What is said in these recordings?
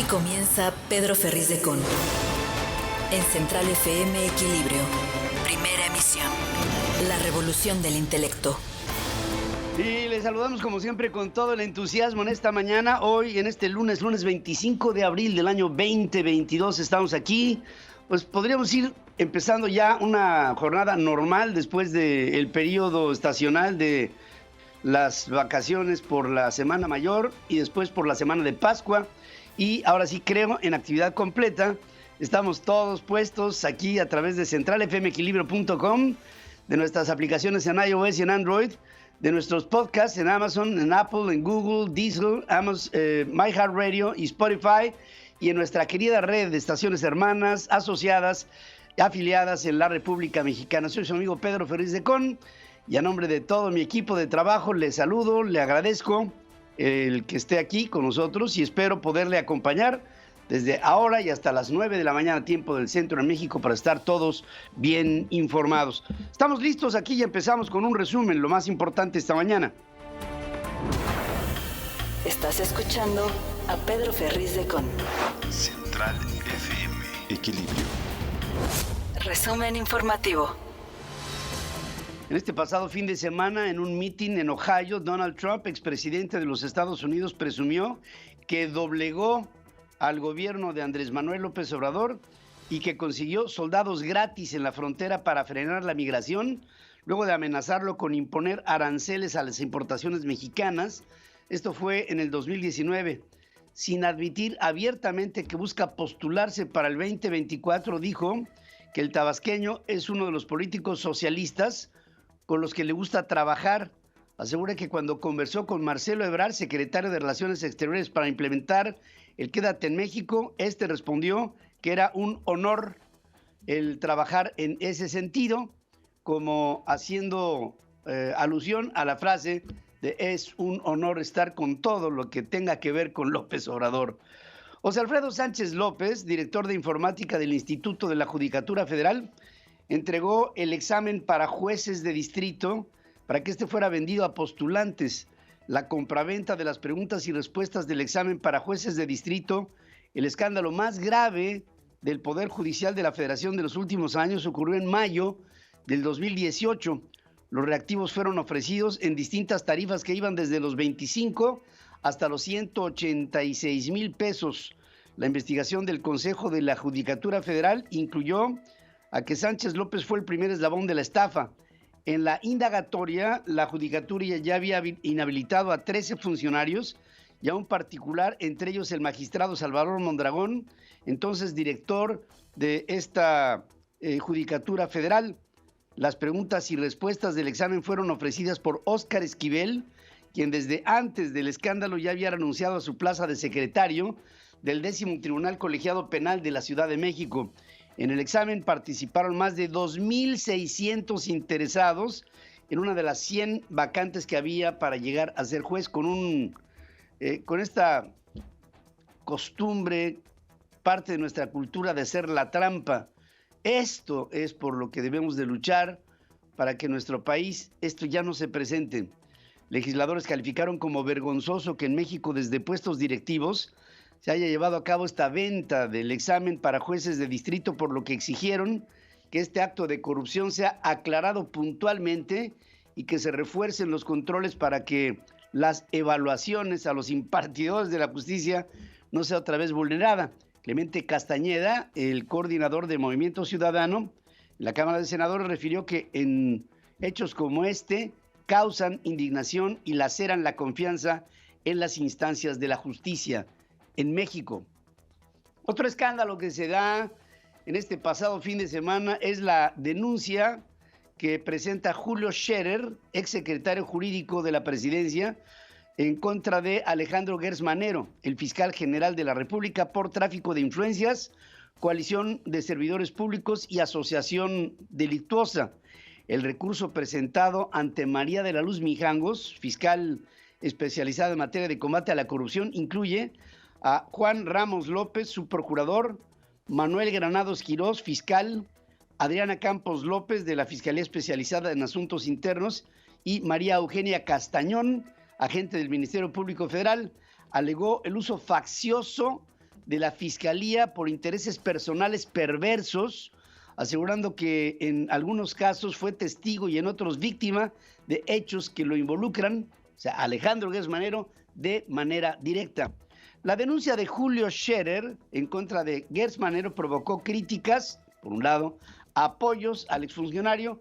Comienza Pedro Ferriz de Con. En Central FM Equilibrio. Primera emisión. La revolución del intelecto. Y les saludamos como siempre con todo el entusiasmo en esta mañana. Hoy, en este lunes 25 de abril del año 2022, estamos aquí. Pues podríamos ir empezando ya una jornada normal después del periodo estacional de las vacaciones por la Semana Mayor y después por la Semana de Pascua. Y ahora sí creo en actividad completa. Estamos todos puestos aquí a través de centralfmequilibrio.com, de nuestras aplicaciones en iOS y en Android, de nuestros podcasts en Amazon, en Apple, en Google, Diesel, MyHeartRadio y Spotify, y en nuestra querida red de estaciones hermanas, asociadas y afiliadas en la República Mexicana. Soy su amigo Pedro Ferriz de Con, y a nombre de todo mi equipo de trabajo le saludo, le agradezco el que esté aquí con nosotros y espero poderle acompañar desde ahora y hasta las 9 de la mañana, tiempo del centro de México, para estar todos bien informados. Estamos listos aquí y empezamos con un resumen, lo más importante esta mañana. Estás escuchando a Pedro Ferriz de Con. Central FM Equilibrio. Resumen informativo. En este pasado fin de semana, en un mitin en Ohio, Donald Trump, expresidente de los Estados Unidos, presumió que doblegó al gobierno de Andrés Manuel López Obrador y que consiguió soldados gratis en la frontera para frenar la migración, luego de amenazarlo con imponer aranceles a las importaciones mexicanas. Esto fue en el 2019. Sin admitir abiertamente que busca postularse para el 2024, dijo que el tabasqueño es uno de los políticos socialistas con los que le gusta trabajar. Asegura que cuando conversó con Marcelo Ebrard, secretario de Relaciones Exteriores, para implementar el Quédate en México, este respondió que era un honor el trabajar en ese sentido, como haciendo alusión a la frase de es un honor estar con todo lo que tenga que ver con López Obrador. José Alfredo Sánchez López, director de informática del Instituto de la Judicatura Federal, entregó el examen para jueces de distrito para que este fuera vendido a postulantes. La compraventa de las preguntas y respuestas del examen para jueces de distrito, el escándalo más grave del Poder Judicial de la Federación de los últimos años, ocurrió en mayo del 2018. Los reactivos fueron ofrecidos en distintas tarifas que iban desde los 25 hasta los 186,000 pesos. La investigación del Consejo de la Judicatura Federal incluyó a que Sánchez López fue el primer eslabón de la estafa. En la indagatoria, la Judicatura ya había inhabilitado a 13 funcionarios y a un particular, entre ellos el magistrado Salvador Mondragón, entonces director de esta Judicatura Federal. Las preguntas y respuestas del examen fueron ofrecidas por Óscar Esquivel, quien desde antes del escándalo ya había renunciado a su plaza de secretario del 10º Tribunal Colegiado Penal de la Ciudad de México. En el examen participaron más de 2,600 interesados en una de las 100 vacantes que había para llegar a ser juez, con esta costumbre, parte de nuestra cultura de hacer la trampa. Esto es por lo que debemos de luchar para que en nuestro país esto ya no se presente. Legisladores calificaron como vergonzoso que en México, desde puestos directivos, se haya llevado a cabo esta venta del examen para jueces de distrito, por lo que exigieron que este acto de corrupción sea aclarado puntualmente y que se refuercen los controles para que las evaluaciones a los impartidores de la justicia no sea otra vez vulnerada. Clemente Castañeda, el coordinador de Movimiento Ciudadano en la Cámara de Senadores, refirió que en hechos como este causan indignación y laceran la confianza en las instancias de la justicia en México. Otro escándalo que se da en este pasado fin de semana es la denuncia que presenta Julio Scherer, exsecretario jurídico de la Presidencia, en contra de Alejandro Gertz Manero, el fiscal general de la República, por tráfico de influencias, coalición de servidores públicos y asociación delictuosa. El recurso presentado ante María de la Luz Mijangos, fiscal especializada en materia de combate a la corrupción, incluye a Juan Ramos López, subprocurador, Manuel Granados Quirós, fiscal, Adriana Campos López, de la Fiscalía Especializada en Asuntos Internos, y María Eugenia Castañón, agente del Ministerio Público Federal. Alegó el uso faccioso de la Fiscalía por intereses personales perversos, asegurando que en algunos casos fue testigo y en otros víctima de hechos que lo involucran, o sea, Alejandro Gertz Manero, de manera directa. La denuncia de Julio Scherer en contra de Gertz Manero provocó críticas, por un lado, apoyos al exfuncionario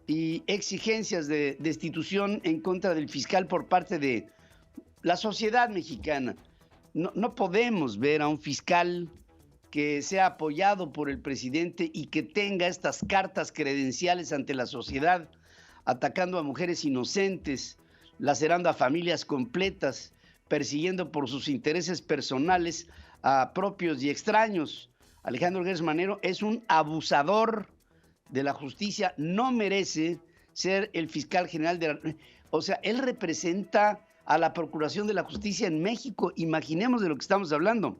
y exigencias de destitución en contra del fiscal por parte de la sociedad mexicana. No podemos ver a un fiscal que sea apoyado por el presidente y que tenga estas cartas credenciales ante la sociedad, atacando a mujeres inocentes, lacerando a familias completas, persiguiendo por sus intereses personales a propios y extraños. Alejandro Gertz Manero es un abusador de la justicia, no merece ser el fiscal general de la... O sea, él representa a la Procuración de la Justicia en México. Imaginemos de lo que estamos hablando.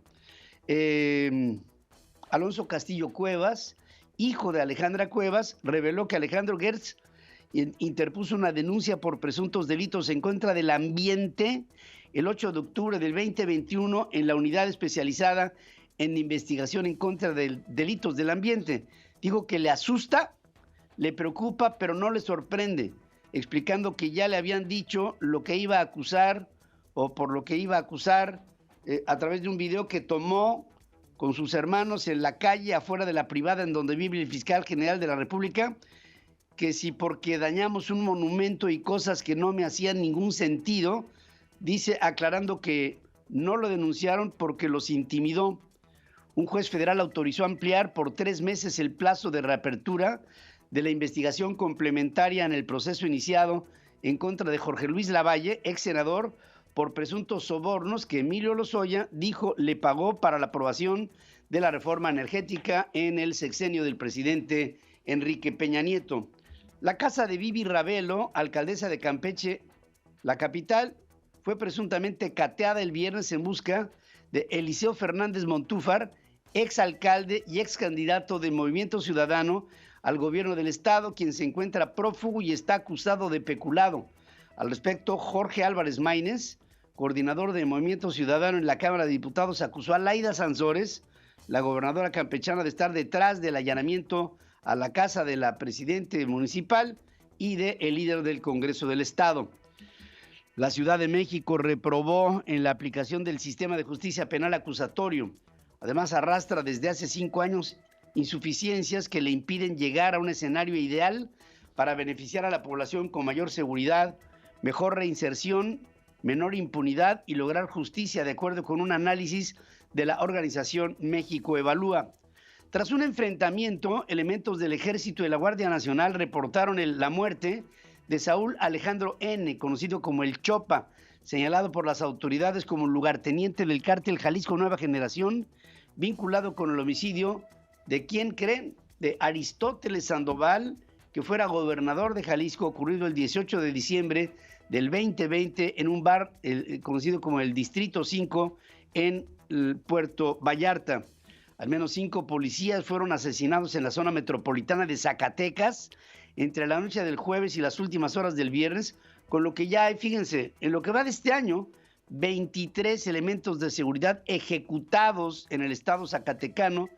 Alonso Castillo Cuevas, hijo de Alejandra Cuevas, reveló que Alejandro Gertz interpuso una denuncia por presuntos delitos en contra del ambiente el 8 de octubre del 2021 en la unidad especializada en investigación en contra de delitos del ambiente. Dijo que le asusta, le preocupa, pero no le sorprende, explicando que ya le habían dicho lo que iba a acusar o por lo que iba a acusar a través de un video que tomó con sus hermanos en la calle afuera de la privada en donde vive el fiscal general de la República, que si porque dañamos un monumento y cosas que no me hacían ningún sentido, dice, aclarando que no lo denunciaron porque los intimidó. Un juez federal autorizó ampliar por 3 meses el plazo de reapertura de la investigación complementaria en el proceso iniciado en contra de Jorge Luis Lavalle, ex senador, por presuntos sobornos que Emilio Lozoya dijo le pagó para la aprobación de la reforma energética en el sexenio del presidente Enrique Peña Nieto. La casa de Vivi Ravelo, alcaldesa de Campeche, la capital, fue presuntamente cateada el viernes en busca de Eliseo Fernández Montúfar, exalcalde y ex candidato del Movimiento Ciudadano al gobierno del estado, quien se encuentra prófugo y está acusado de peculado. Al respecto, Jorge Álvarez Maínez, coordinador del Movimiento Ciudadano en la Cámara de Diputados, acusó a Laida Sansores, la gobernadora campechana, de estar detrás del allanamiento a la casa de la presidenta municipal y del líder del Congreso del Estado. La Ciudad de México reprobó en la aplicación del sistema de justicia penal acusatorio. Además, arrastra desde hace 5 años insuficiencias que le impiden llegar a un escenario ideal para beneficiar a la población con mayor seguridad, mejor reinserción, menor impunidad y lograr justicia, de acuerdo con un análisis de la organización México Evalúa. Tras un enfrentamiento, elementos del Ejército y de la Guardia Nacional reportaron la muerte de Saúl Alejandro N., conocido como el Chopa, señalado por las autoridades como lugarteniente del cártel Jalisco Nueva Generación, vinculado con el homicidio de, ¿quién creen?, de Aristóteles Sandoval, que fuera gobernador de Jalisco, ocurrido el 18 de diciembre del 2020 en un bar conocido como el Distrito 5 en Puerto Vallarta. Al menos 5 policías fueron asesinados en la zona metropolitana de Zacatecas entre la noche del jueves y las últimas horas del viernes, con lo que ya hay, fíjense, en lo que va de este año, 23 elementos de seguridad ejecutados en el estado zacatecano,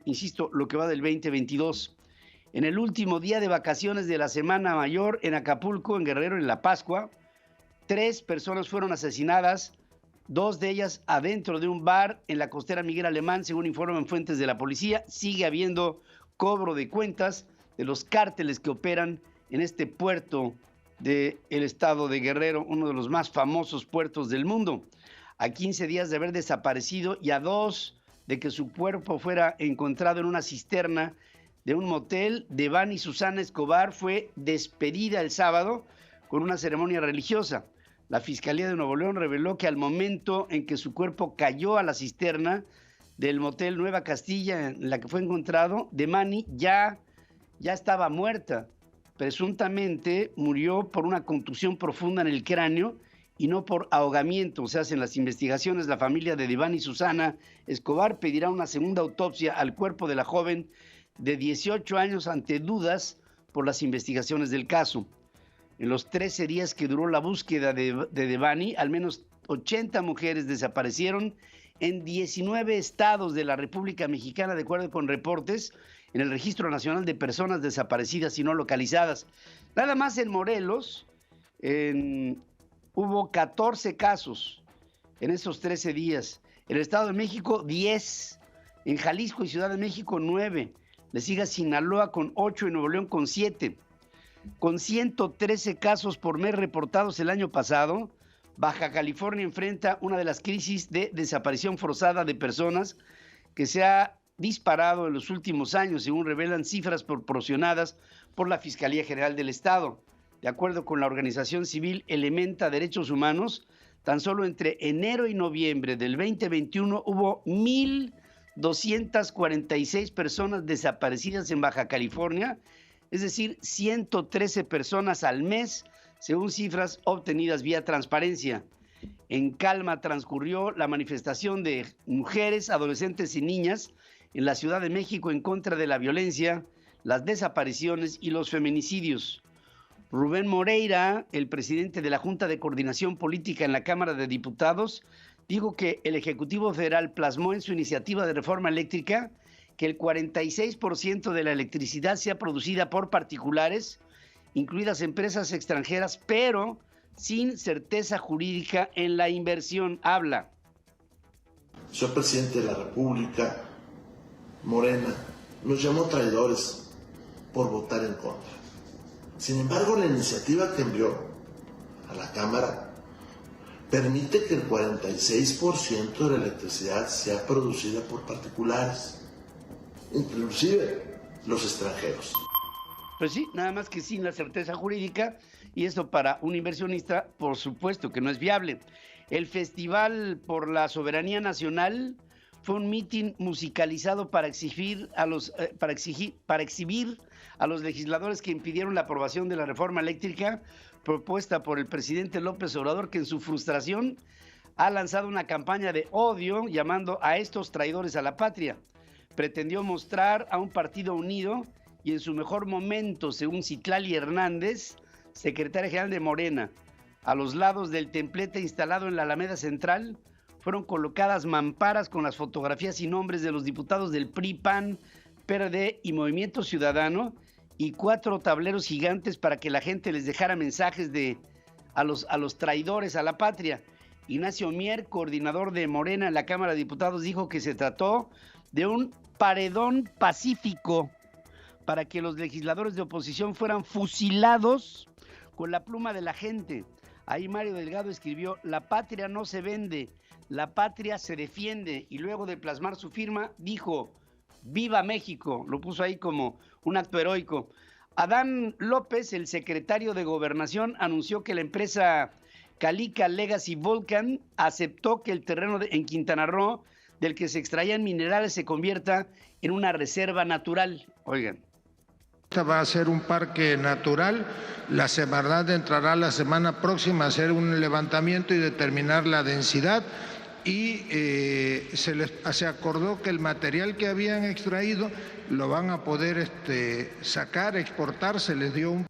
insisto, lo que va del 2022. En el último día de vacaciones de la Semana Mayor en Acapulco, en Guerrero, en la Pascua, 3 personas fueron asesinadas, 2 de ellas adentro de un bar en la costera Miguel Alemán, según informan fuentes de la policía. Sigue habiendo cobro de cuentas de los cárteles que operan en este puerto del estado de Guerrero, uno de los más famosos puertos del mundo. A 15 días de haber desaparecido y a 2 de que su cuerpo fuera encontrado en una cisterna de un motel, Devani Susana Escobar fue despedida el sábado con una ceremonia religiosa. La Fiscalía de Nuevo León reveló que al momento en que su cuerpo cayó a la cisterna del motel Nueva Castilla, en la que fue encontrado, Devani ya estaba muerta. Presuntamente murió por una contusión profunda en el cráneo y no por ahogamiento. Se hacen las investigaciones. La familia de Devani Susana Escobar pedirá una segunda autopsia al cuerpo de la joven de 18 años ante dudas por las investigaciones del caso. En los 13 días que duró la búsqueda de Devani, al menos 80 mujeres desaparecieron en 19 estados de la República Mexicana, de acuerdo con reportes en el Registro Nacional de Personas Desaparecidas y No Localizadas. Nada más en Morelos hubo 14 casos en esos 13 días. En el Estado de México, 10. En Jalisco y Ciudad de México, 9. Le sigue Sinaloa con 8 y Nuevo León con 7. Con 113 casos por mes reportados el año pasado, Baja California enfrenta una de las crisis de desaparición forzada de personas que se ha disparado en los últimos años, según revelan cifras proporcionadas por la Fiscalía General del Estado. De acuerdo con la organización civil Elementa Derechos Humanos, tan solo entre enero y noviembre del 2021 hubo 1,246 personas desaparecidas en Baja California, es decir, 113 personas al mes, según cifras obtenidas vía Transparencia. En calma transcurrió la manifestación de mujeres, adolescentes y niñas en la Ciudad de México en contra de la violencia, las desapariciones y los feminicidios. Rubén Moreira, el presidente de la Junta de Coordinación Política en la Cámara de Diputados, dijo que el Ejecutivo Federal plasmó en su iniciativa de reforma eléctrica que el 46% de la electricidad sea producida por particulares, incluidas empresas extranjeras, pero sin certeza jurídica en la inversión. Habla. Señor presidente de la República, Morena nos llamó traidores por votar en contra. Sin embargo, la iniciativa que envió a la Cámara permite que el 46% de la electricidad sea producida por particulares, inclusive los extranjeros. Pues sí, nada más que sin la certeza jurídica, y esto para un inversionista, por supuesto que no es viable. El Festival por la Soberanía Nacional fue un mitin musicalizado para exhibir a los legisladores que impidieron la aprobación de la reforma eléctrica propuesta por el presidente López Obrador, que en su frustración ha lanzado una campaña de odio llamando a estos traidores a la patria. Pretendió mostrar a un partido unido y en su mejor momento, según Citlali Hernández, secretaria general de Morena. A los lados del templete instalado en la Alameda Central fueron colocadas mamparas con las fotografías y nombres de los diputados del PRI, PAN, PRD y Movimiento Ciudadano, y 4 tableros gigantes para que la gente les dejara mensajes a los traidores a la patria. Ignacio Mier, coordinador de Morena en la Cámara de Diputados, dijo que se trató de un paredón pacífico para que los legisladores de oposición fueran fusilados con la pluma de la gente. Ahí Mario Delgado escribió: la patria no se vende, la patria se defiende, y luego de plasmar su firma dijo: ¡Viva México! Lo puso ahí como un acto heroico. Adán López, el secretario de Gobernación, anunció que la empresa Calica Legacy Volcan aceptó que el terreno en Quintana Roo, del que se extraían minerales, se convierta en una reserva natural. Oigan. Esta va a ser un parque natural. La Semarnat entrará la semana próxima a hacer un levantamiento y determinar la densidad, y se acordó que el material que habían extraído lo van a poder sacar, exportar. Se les dio un...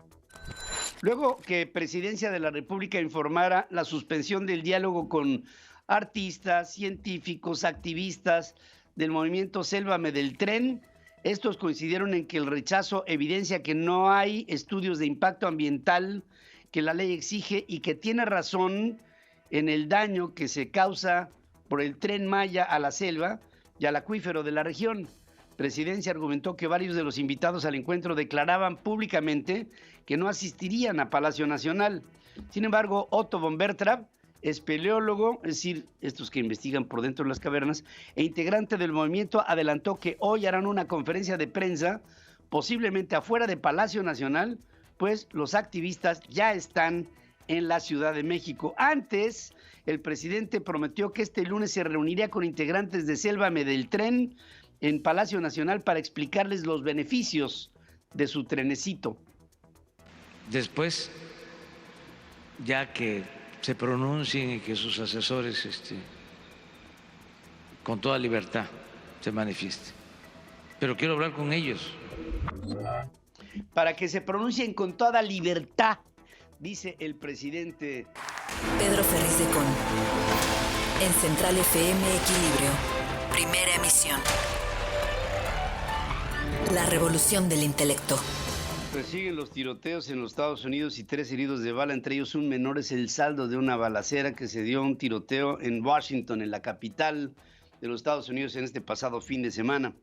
Luego que Presidencia de la República informara la suspensión del diálogo con artistas, científicos, activistas del movimiento Sélvame del Tren, estos coincidieron en que el rechazo evidencia que no hay estudios de impacto ambiental que la ley exige y que tiene razón en el daño que se causa por el Tren Maya a la selva y al acuífero de la región. Presidencia argumentó que varios de los invitados al encuentro declaraban públicamente que no asistirían a Palacio Nacional. Sin embargo, Otto von Bertrap, espeleólogo, es decir, estos que investigan por dentro de las cavernas, e integrante del movimiento, adelantó que hoy harán una conferencia de prensa, posiblemente afuera de Palacio Nacional, pues los activistas ya están en la Ciudad de México. Antes, el presidente prometió que este lunes se reuniría con integrantes de Sélvame del Tren en Palacio Nacional para explicarles los beneficios de su trenecito. Después, ya que se pronuncien y que sus asesores con toda libertad se manifiesten. Pero quiero hablar con ellos. Para que se pronuncien con toda libertad, dice el presidente. Pedro Ferriz de Con. En Central FM Equilibrio, primera emisión. La revolución del intelecto. Siguen los tiroteos en los Estados Unidos y 3 heridos de bala, entre ellos un menor. Es el saldo de una balacera que se dio, un tiroteo en Washington, en la capital de los Estados Unidos, en este pasado fin de semana.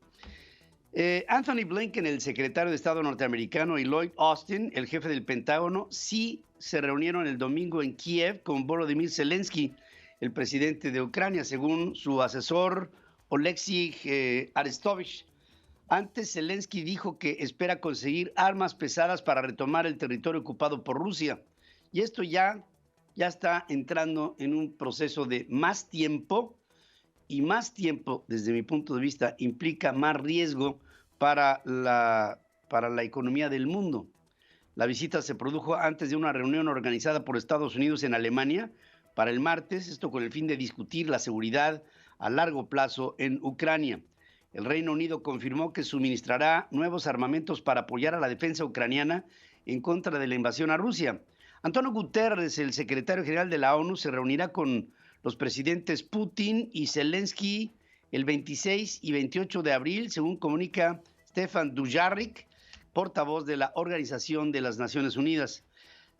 Anthony Blinken, el secretario de Estado norteamericano, y Lloyd Austin, el jefe del Pentágono, sí se reunieron el domingo en Kiev con Volodymyr Zelensky, el presidente de Ucrania, según su asesor Oleksiy Arestovich. Antes, Zelensky dijo que espera conseguir armas pesadas para retomar el territorio ocupado por Rusia. Y esto ya está entrando en un proceso de más tiempo, y más tiempo, desde mi punto de vista, implica más riesgo para la economía del mundo. La visita se produjo antes de una reunión organizada por Estados Unidos en Alemania para el martes, esto con el fin de discutir la seguridad a largo plazo en Ucrania. El Reino Unido confirmó que suministrará nuevos armamentos para apoyar a la defensa ucraniana en contra de la invasión a Rusia. Antonio Guterres, el secretario general de la ONU, se reunirá con los presidentes Putin y Zelensky el 26 y 28 de abril, según comunica Stefan Dujarric, portavoz de la Organización de las Naciones Unidas.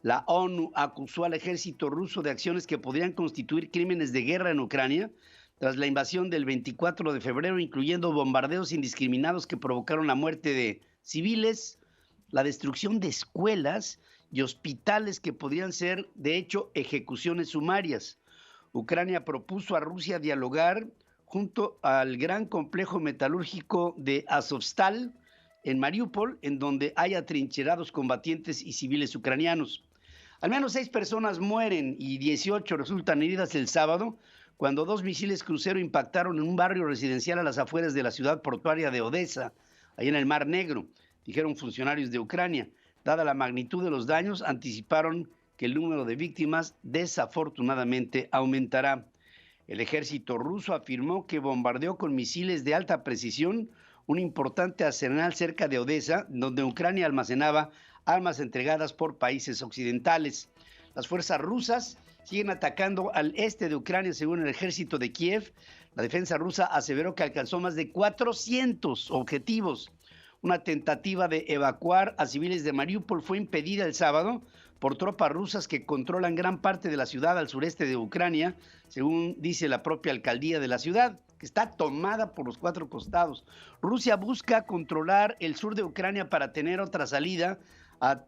La ONU acusó al ejército ruso de acciones que podrían constituir crímenes de guerra en Ucrania tras la invasión del 24 de febrero, incluyendo bombardeos indiscriminados que provocaron la muerte de civiles, la destrucción de escuelas y hospitales que podrían ser, de hecho, ejecuciones sumarias. Ucrania propuso a Rusia dialogar junto al gran complejo metalúrgico de Azovstal en Mariupol, en donde hay atrincherados combatientes y civiles ucranianos. Al menos 6 personas mueren y 18 resultan heridas el sábado, cuando 2 misiles crucero impactaron en un barrio residencial a las afueras de la ciudad portuaria de Odessa, ahí en el Mar Negro, dijeron funcionarios de Ucrania. Dada la magnitud de los daños, anticiparon que el número de víctimas desafortunadamente aumentará. El ejército ruso afirmó que bombardeó con misiles de alta precisión un importante arsenal cerca de Odessa, donde Ucrania almacenaba armas entregadas por países occidentales. Las fuerzas rusas siguen atacando al este de Ucrania, según el ejército de Kiev. La defensa rusa aseveró que alcanzó más de 400 objetivos. Una tentativa de evacuar a civiles de Mariupol fue impedida el sábado por tropas rusas que controlan gran parte de la ciudad al sureste de Ucrania, según dice la propia alcaldía de la ciudad, que está tomada por los 4 costados. Rusia busca controlar el sur de Ucrania para tener otra salida a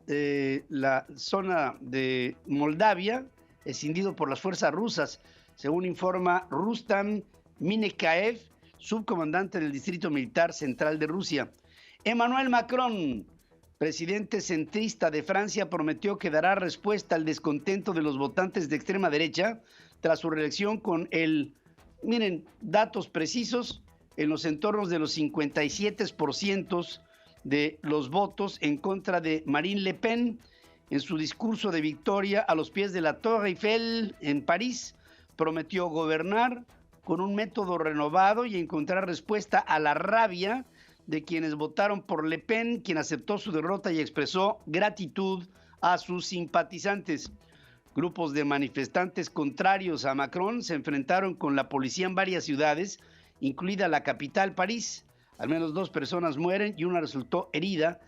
la zona de Moldavia, escindido por las fuerzas rusas, según informa Rustam Minekaev, subcomandante del Distrito Militar Central de Rusia. Emmanuel Macron, presidente centrista de Francia, prometió que dará respuesta al descontento de los votantes de extrema derecha tras su reelección con datos precisos, en los entornos de los 57% de los votos en contra de Marine Le Pen. En su discurso de victoria a los pies de la Torre Eiffel en París, prometió gobernar con un método renovado y encontrar respuesta a la rabia de quienes votaron por Le Pen, quien aceptó su derrota y expresó gratitud a sus simpatizantes. Grupos de manifestantes contrarios a Macron se enfrentaron con la policía en varias ciudades, incluida la capital, París. Al menos 2 personas mueren y una resultó herida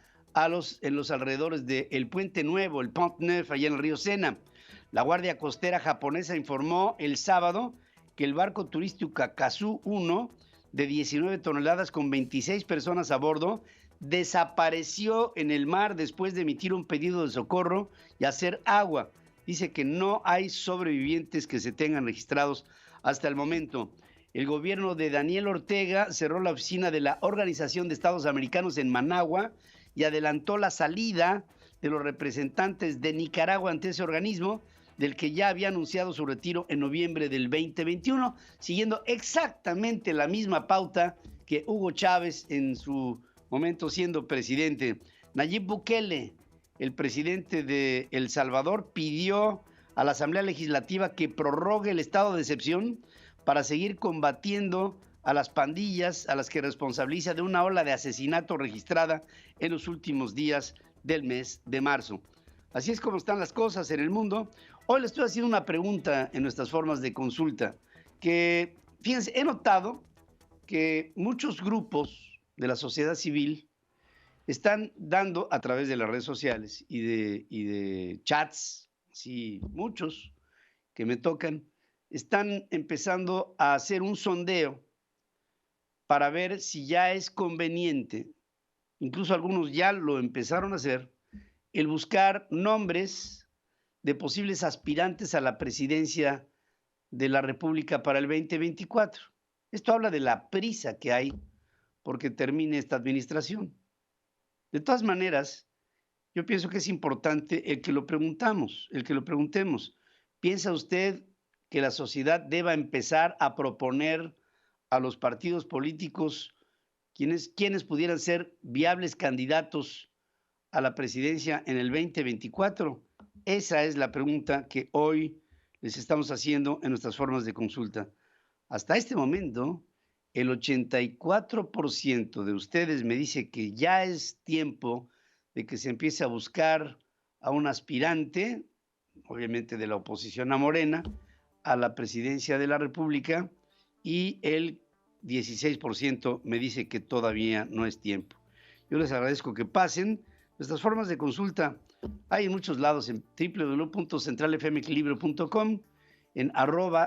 en los alrededores del Puente Nuevo, el Pont Neuf, allá en el río Sena. La Guardia Costera japonesa informó el sábado que el barco turístico Kazu 1, de 19 toneladas con 26 personas a bordo, desapareció en el mar después de emitir un pedido de socorro y hacer agua. Dice que no hay sobrevivientes que se tengan registrados hasta el momento. El gobierno de Daniel Ortega cerró la oficina de la Organización de Estados Americanos en Managua y adelantó la salida de los representantes de Nicaragua ante ese organismo, del que ya había anunciado su retiro en noviembre del 2021, siguiendo exactamente la misma pauta que Hugo Chávez en su momento siendo presidente. Nayib Bukele, el presidente de El Salvador, pidió a la Asamblea Legislativa que prorrogue el estado de excepción para seguir combatiendo a las pandillas a las que responsabiliza de una ola de asesinato registrada en los últimos días del mes de marzo. Así es como están las cosas en el mundo. Hoy le estoy haciendo una pregunta en nuestras formas de consulta. que, fíjense, he notado que muchos grupos de la sociedad civil están dando a través de las redes sociales y de chats, sí, muchos que me tocan, están empezando a hacer un sondeo para ver si ya es conveniente, incluso algunos ya lo empezaron a hacer, el buscar nombres de posibles aspirantes a la presidencia de la República para el 2024. Esto habla de la prisa que hay porque termine esta administración. De todas maneras, yo pienso que es importante el que lo preguntemos. ¿Piensa usted que la sociedad deba empezar a proponer a los partidos políticos quienes pudieran ser viables candidatos a la presidencia en el 2024? Esa es la pregunta que hoy les estamos haciendo en nuestras formas de consulta. Hasta este momento, el 84% de ustedes me dice que ya es tiempo de que se empiece a buscar a un aspirante, obviamente de la oposición a Morena, a la presidencia de la República, y el 16% me dice que todavía no es tiempo. Yo les agradezco que pasen. Nuestras formas de consulta hay en muchos lados, en www.centralfmequilibrio.com, en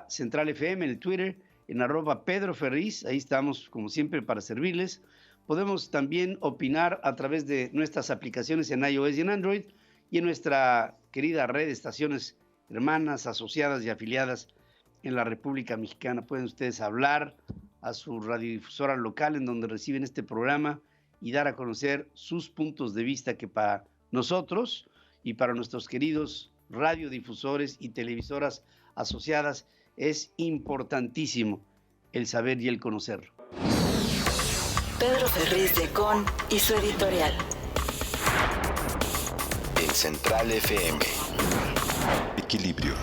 @centralfm, en el Twitter, en @pedroferriz, ahí estamos como siempre para servirles. Podemos también opinar a través de nuestras aplicaciones en iOS y en Android, y en nuestra querida red de estaciones hermanas, asociadas y afiliadas en la República Mexicana. Pueden ustedes hablar a su radiodifusora local en donde reciben este programa y dar a conocer sus puntos de vista, que para nosotros y para nuestros queridos radiodifusores y televisoras asociadas es importantísimo el saber y el conocerlo. Pedro Ferriz de Con y su editorial. En Central FM. Equilibrio.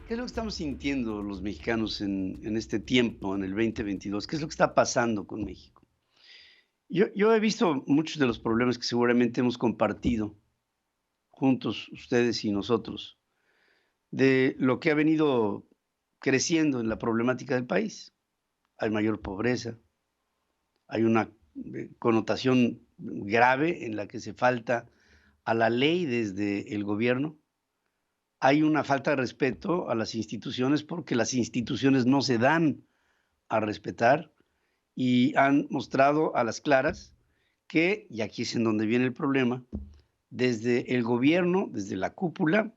¿Qué es lo que estamos sintiendo los mexicanos en este tiempo, en el 2022? ¿Qué es lo que está pasando con México? Yo he visto muchos de los problemas que seguramente hemos compartido juntos, ustedes y nosotros, de lo que ha venido creciendo en la problemática del país. Hay mayor pobreza, hay una connotación grave en la que se falta a la ley desde el gobierno. Hay una falta de respeto a las instituciones porque las instituciones no se dan a respetar y han mostrado a las claras que, y aquí es en donde viene el problema, desde el gobierno, desde la cúpula,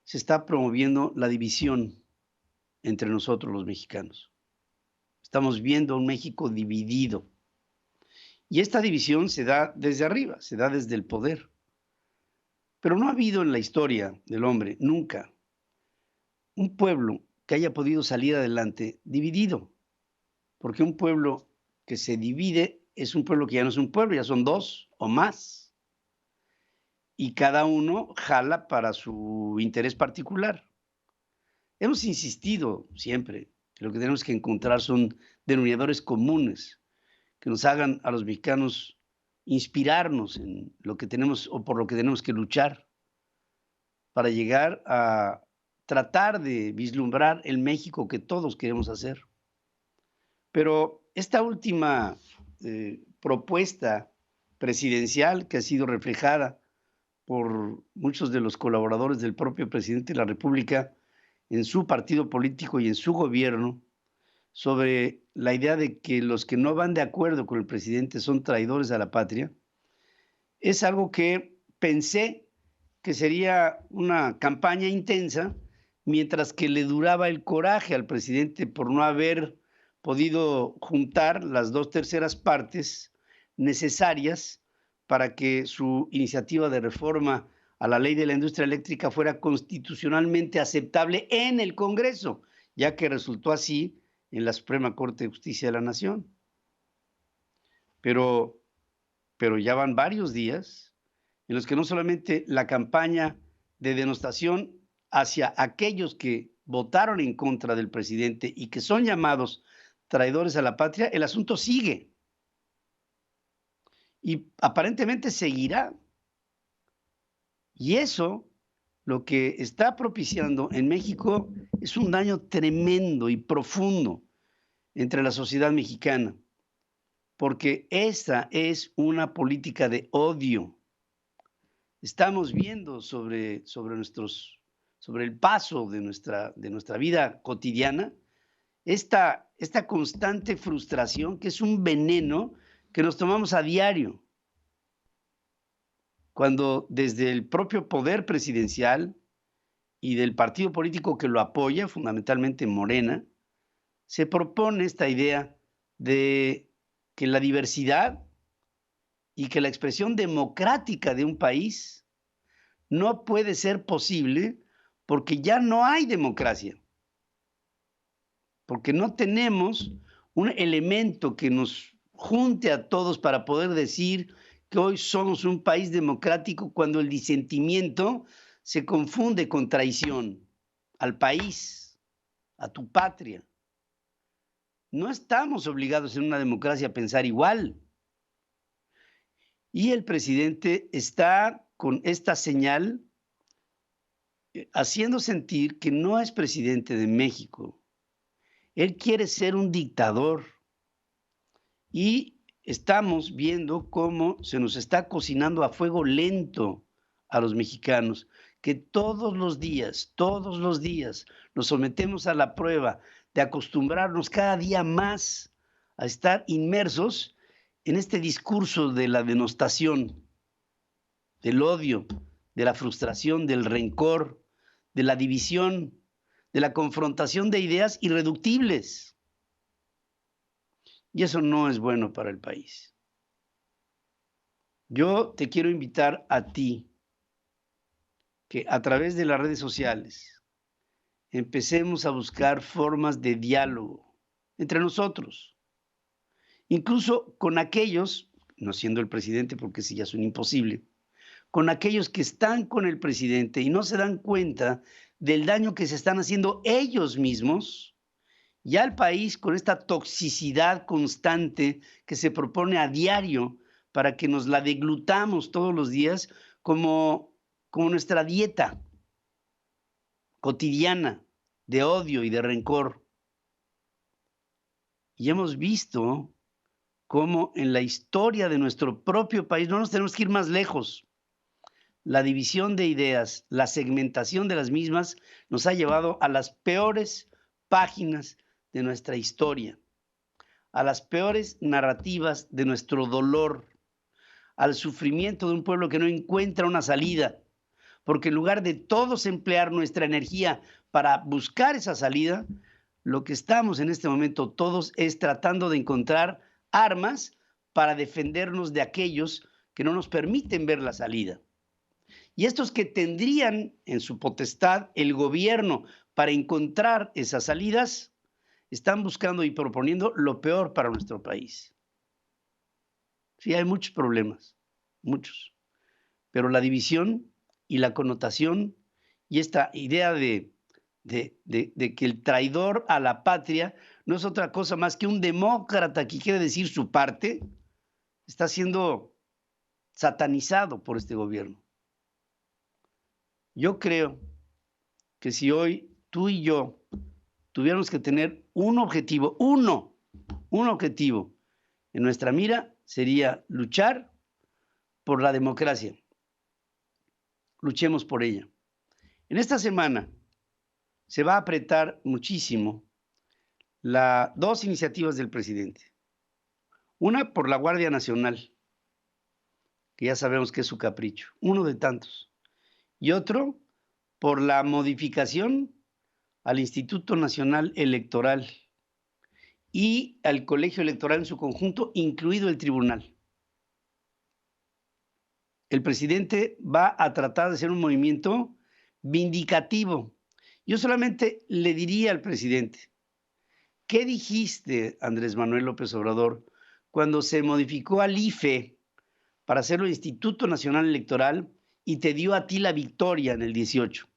se está promoviendo la división entre nosotros los mexicanos. Estamos viendo un México dividido. Y esta división se da desde arriba, se da desde el poder. Pero no ha habido en la historia del hombre nunca un pueblo que haya podido salir adelante dividido. Porque un pueblo que se divide es un pueblo que ya no es un pueblo, ya son dos o más. Y cada uno jala para su interés particular. Hemos insistido siempre que lo que tenemos que encontrar son denominadores comunes que nos hagan a los mexicanos inspirarnos en lo que tenemos o por lo que tenemos que luchar para llegar a tratar de vislumbrar el México que todos queremos hacer. Pero esta última propuesta presidencial, que ha sido reflejada por muchos de los colaboradores del propio presidente de la República en su partido político y en su gobierno, sobre la idea de que los que no van de acuerdo con el presidente son traidores a la patria, es algo que pensé que sería una campaña intensa, mientras que le duraba el coraje al presidente por no haber podido juntar las 2/3 partes necesarias para que su iniciativa de reforma a la ley de la industria eléctrica fuera constitucionalmente aceptable en el Congreso, ya que resultó así en la Suprema Corte de Justicia de la Nación. Pero ya van varios días en los que no solamente la campaña de denostación hacia aquellos que votaron en contra del presidente y que son llamados traidores a la patria, el asunto sigue. Y aparentemente seguirá. Y eso lo que está propiciando en México es un daño tremendo y profundo entre la sociedad mexicana, porque esta es una política de odio. Estamos viendo sobre el paso de nuestra vida cotidiana esta constante frustración que es un veneno que nos tomamos a diario, cuando desde el propio poder presidencial y del partido político que lo apoya, fundamentalmente Morena, se propone esta idea de que la diversidad y que la expresión democrática de un país no puede ser posible porque ya no hay democracia, porque no tenemos un elemento que nos junte a todos para poder decir que hoy somos un país democrático cuando el disentimiento se confunde con traición al país, a tu patria. No estamos obligados en una democracia a pensar igual. Y el presidente está con esta señal haciendo sentir que no es presidente de México. Él quiere ser un dictador. Y estamos viendo cómo se nos está cocinando a fuego lento a los mexicanos, que todos los días nos sometemos a la prueba de acostumbrarnos cada día más a estar inmersos en este discurso de la denostación, del odio, de la frustración, del rencor, de la división, de la confrontación de ideas irreductibles. Y eso no es bueno para el país. Yo te quiero invitar a ti que a través de las redes sociales empecemos a buscar formas de diálogo entre nosotros, incluso con aquellos, no siendo el presidente porque si ya es un imposible, con aquellos que están con el presidente y no se dan cuenta del daño que se están haciendo ellos mismos ya al país con esta toxicidad constante que se propone a diario para que nos la deglutamos todos los días como nuestra dieta cotidiana de odio y de rencor. Y hemos visto cómo en la historia de nuestro propio país, no nos tenemos que ir más lejos, la división de ideas, la segmentación de las mismas nos ha llevado a las peores páginas de nuestra historia, a las peores narrativas de nuestro dolor, al sufrimiento de un pueblo que no encuentra una salida, porque en lugar de todos emplear nuestra energía para buscar esa salida, lo que estamos en este momento todos es tratando de encontrar armas para defendernos de aquellos que no nos permiten ver la salida. Y estos que tendrían en su potestad el gobierno para encontrar esas salidas, están buscando y proponiendo lo peor para nuestro país. Sí, hay muchos problemas, muchos, pero la división y la connotación y esta idea de que el traidor a la patria no es otra cosa más que un demócrata que quiere decir su parte, está siendo satanizado por este gobierno. Yo creo que si hoy tú y yo tuviéramos que tener un objetivo, un objetivo en nuestra mira, sería luchar por la democracia. Luchemos por ella. En esta semana se va a apretar muchísimo dos iniciativas del presidente. Una por la Guardia Nacional, que ya sabemos que es su capricho, uno de tantos. Y otro por la modificación al Instituto Nacional Electoral y al Colegio Electoral en su conjunto, incluido el tribunal. El presidente va a tratar de hacer un movimiento vindicativo. Yo solamente le diría al presidente, ¿qué dijiste, Andrés Manuel López Obrador, cuando se modificó al IFE para hacerlo Instituto Nacional Electoral y te dio a ti la victoria en el 18?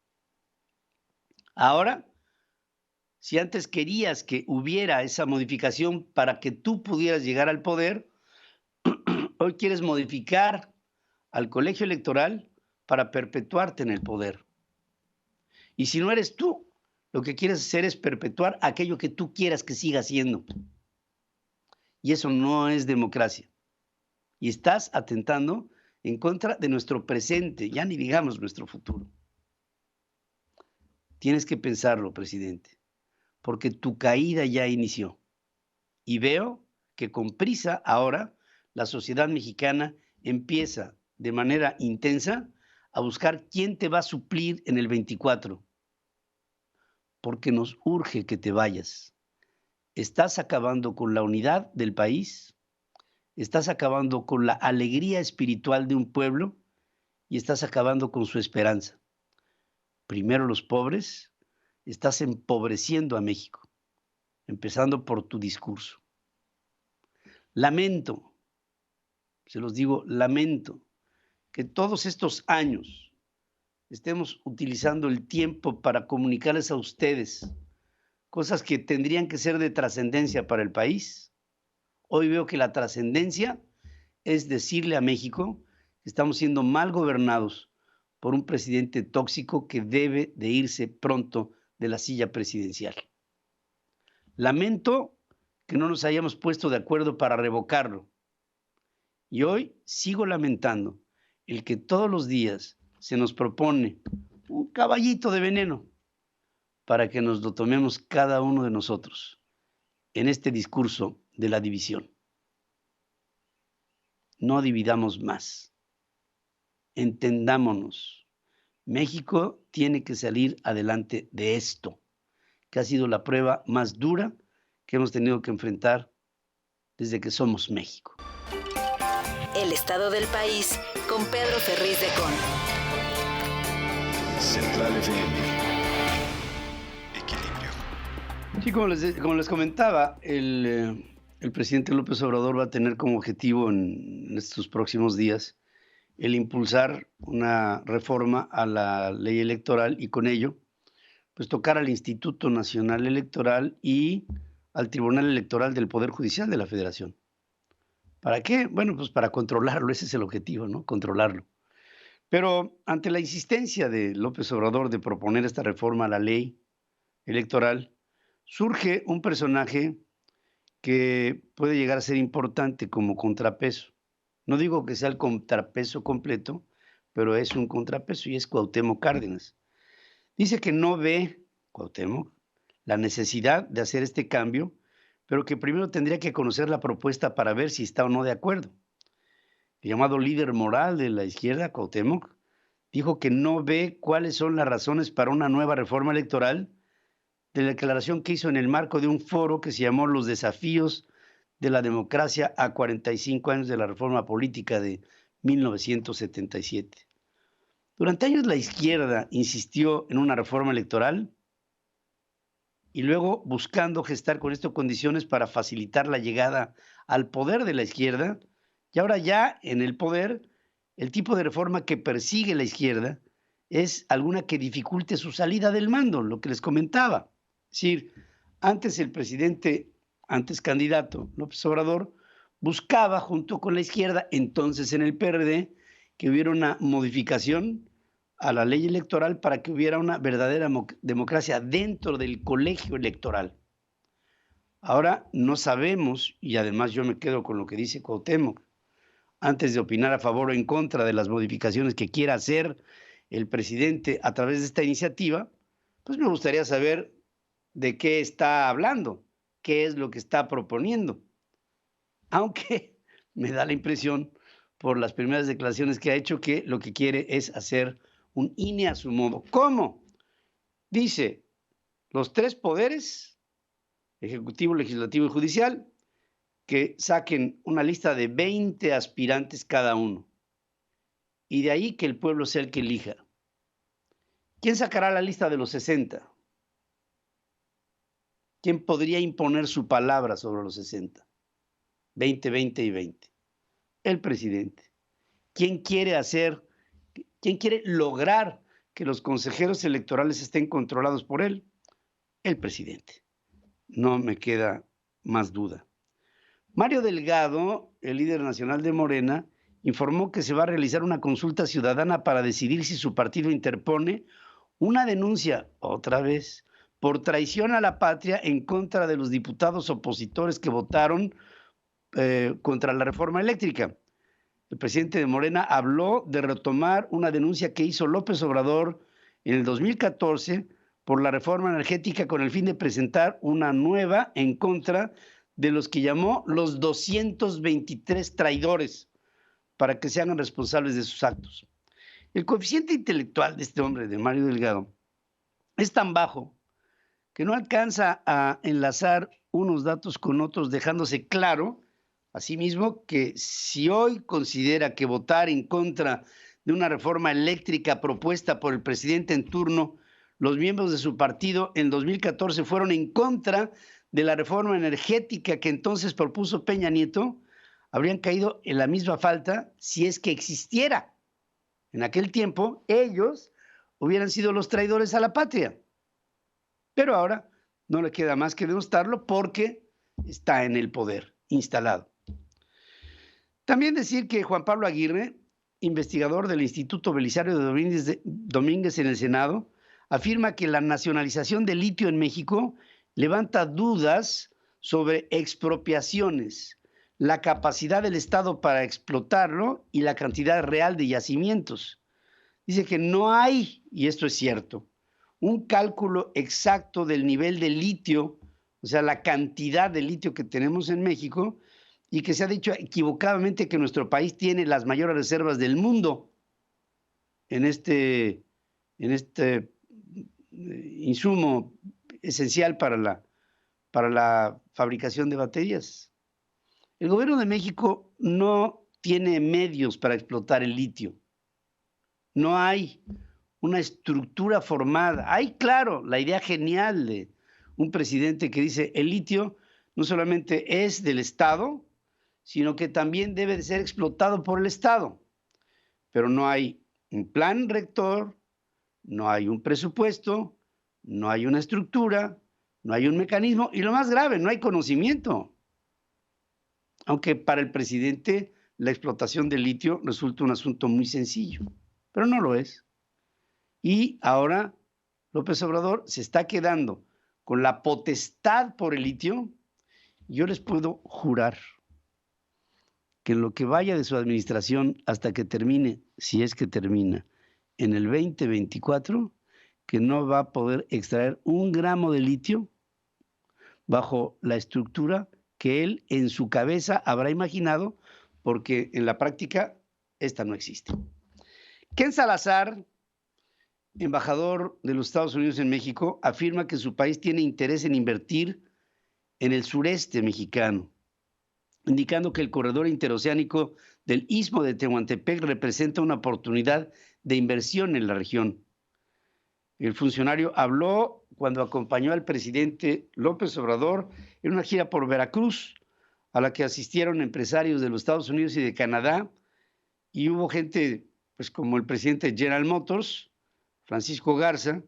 Ahora, si antes querías que hubiera esa modificación para que tú pudieras llegar al poder, hoy quieres modificar al colegio electoral para perpetuarte en el poder. Y si no eres tú, lo que quieres hacer es perpetuar aquello que tú quieras que siga siendo. Y eso no es democracia. Y estás atentando en contra de nuestro presente, ya ni digamos nuestro futuro. Tienes que pensarlo, presidente, porque tu caída ya inició. Y veo que con prisa ahora la sociedad mexicana empieza de manera intensa a buscar quién te va a suplir en el 24. Porque nos urge que te vayas. Estás acabando con la unidad del país, estás acabando con la alegría espiritual de un pueblo y estás acabando con su esperanza. Primero los pobres, estás empobreciendo a México, empezando por tu discurso. Lamento, se los digo, lamento que todos estos años estemos utilizando el tiempo para comunicarles a ustedes cosas que tendrían que ser de trascendencia para el país. Hoy veo que la trascendencia es decirle a México que estamos siendo mal gobernados por un presidente tóxico que debe de irse pronto de la silla presidencial. Lamento que no nos hayamos puesto de acuerdo para revocarlo. Y hoy sigo lamentando el que todos los días se nos propone un caballito de veneno para que nos lo tomemos cada uno de nosotros en este discurso de la división. No dividamos más. Entendámonos. México tiene que salir adelante de esto, que ha sido la prueba más dura que hemos tenido que enfrentar desde que somos México. El estado del país con Pedro Ferriz de Con. Central FM. Sí, como les comentaba, el presidente López Obrador va a tener como objetivo en estos próximos días el impulsar una reforma a la ley electoral y con ello, pues tocar al Instituto Nacional Electoral y al Tribunal Electoral del Poder Judicial de la Federación. ¿Para qué? Bueno, pues para controlarlo, ese es el objetivo, ¿no? Controlarlo. Pero ante la insistencia de López Obrador de proponer esta reforma a la ley electoral, surge un personaje que puede llegar a ser importante como contrapeso. No digo que sea el contrapeso completo, pero es un contrapeso y es Cuauhtémoc Cárdenas. Dice que no ve, Cuauhtémoc, la necesidad de hacer este cambio, pero que primero tendría que conocer la propuesta para ver si está o no de acuerdo. El llamado líder moral de la izquierda, Cuauhtémoc, dijo que no ve cuáles son las razones para una nueva reforma electoral de la declaración que hizo en el marco de un foro que se llamó Los desafíos de la democracia a 45 años de la reforma política de 1977. Durante años la izquierda insistió en una reforma electoral y luego buscando gestar con esto condiciones para facilitar la llegada al poder de la izquierda, y ahora ya en el poder, el tipo de reforma que persigue la izquierda es alguna que dificulte su salida del mando, lo que les comentaba. Es decir, antes el presidente, antes candidato López Obrador, buscaba junto con la izquierda, entonces en el PRD, que hubiera una modificación a la ley electoral para que hubiera una verdadera democracia dentro del colegio electoral. Ahora no sabemos, y además yo me quedo con lo que dice Cuauhtémoc, antes de opinar a favor o en contra de las modificaciones que quiera hacer el presidente a través de esta iniciativa, pues me gustaría saber de qué está hablando, qué es lo que está proponiendo. Aunque me da la impresión, por las primeras declaraciones que ha hecho, que lo que quiere es hacer un INE a su modo. ¿Cómo? Dice, los tres poderes, ejecutivo, legislativo y judicial, que saquen una lista de 20 aspirantes cada uno. Y de ahí que el pueblo sea el que elija. ¿Quién sacará la lista de los 60? ¿Quién podría imponer su palabra sobre los 60? 20, 20 y 20. El presidente. ¿Quién quiere lograr que los consejeros electorales estén controlados por él? El presidente. No me queda más duda. Mario Delgado, el líder nacional de Morena, informó que se va a realizar una consulta ciudadana para decidir si su partido interpone una denuncia, otra vez, por traición a la patria en contra de los diputados opositores que votaron contra la reforma eléctrica. El presidente de Morena habló de retomar una denuncia que hizo López Obrador en el 2014 por la reforma energética con el fin de presentar una nueva en contra de los que llamó los 223 traidores para que se hagan responsables de sus actos. El coeficiente intelectual de este hombre, de Mario Delgado, es tan bajo que no alcanza a enlazar unos datos con otros, dejándose claro, asimismo, que si hoy considera que votar en contra de una reforma eléctrica propuesta por el presidente en turno, los miembros de su partido en 2014 fueron en contra de la reforma energética que entonces propuso Peña Nieto, habrían caído en la misma falta si es que existiera. En aquel tiempo, ellos hubieran sido los traidores a la patria. Pero ahora no le queda más que demostrarlo porque está en el poder, instalado. También decir que Juan Pablo Aguirre, investigador del Instituto Belisario de Domínguez en el Senado, afirma que la nacionalización del litio en México levanta dudas sobre expropiaciones, la capacidad del Estado para explotarlo y la cantidad real de yacimientos. Dice que no hay, y esto es cierto, un cálculo exacto del nivel de litio, o sea, la cantidad de litio que tenemos en México, y que se ha dicho equivocadamente que nuestro país tiene las mayores reservas del mundo en este insumo esencial para la fabricación de baterías. El gobierno de México no tiene medios para explotar el litio. No hay una estructura formada. Hay, claro, la idea genial de un presidente que dice el litio no solamente es del Estado, sino que también debe de ser explotado por el Estado. Pero no hay un plan rector, no hay un presupuesto, no hay una estructura, no hay un mecanismo y lo más grave, no hay conocimiento. Aunque para el presidente la explotación del litio resulta un asunto muy sencillo, pero no lo es. Y ahora López Obrador se está quedando con la potestad por el litio. Yo les puedo jurar que en lo que vaya de su administración hasta que termine, si es que termina, en el 2024, que no va a poder extraer un gramo de litio bajo la estructura que él en su cabeza habrá imaginado, porque en la práctica esta no existe. Ken Salazar, embajador de los Estados Unidos en México, afirma que su país tiene interés en invertir en el sureste mexicano, indicando que el corredor interoceánico del Istmo de Tehuantepec representa una oportunidad de inversión en la región. El funcionario habló cuando acompañó al presidente López Obrador en una gira por Veracruz, a la que asistieron empresarios de los Estados Unidos y de Canadá, y hubo gente pues como el presidente de General Motors, Francisco Garza,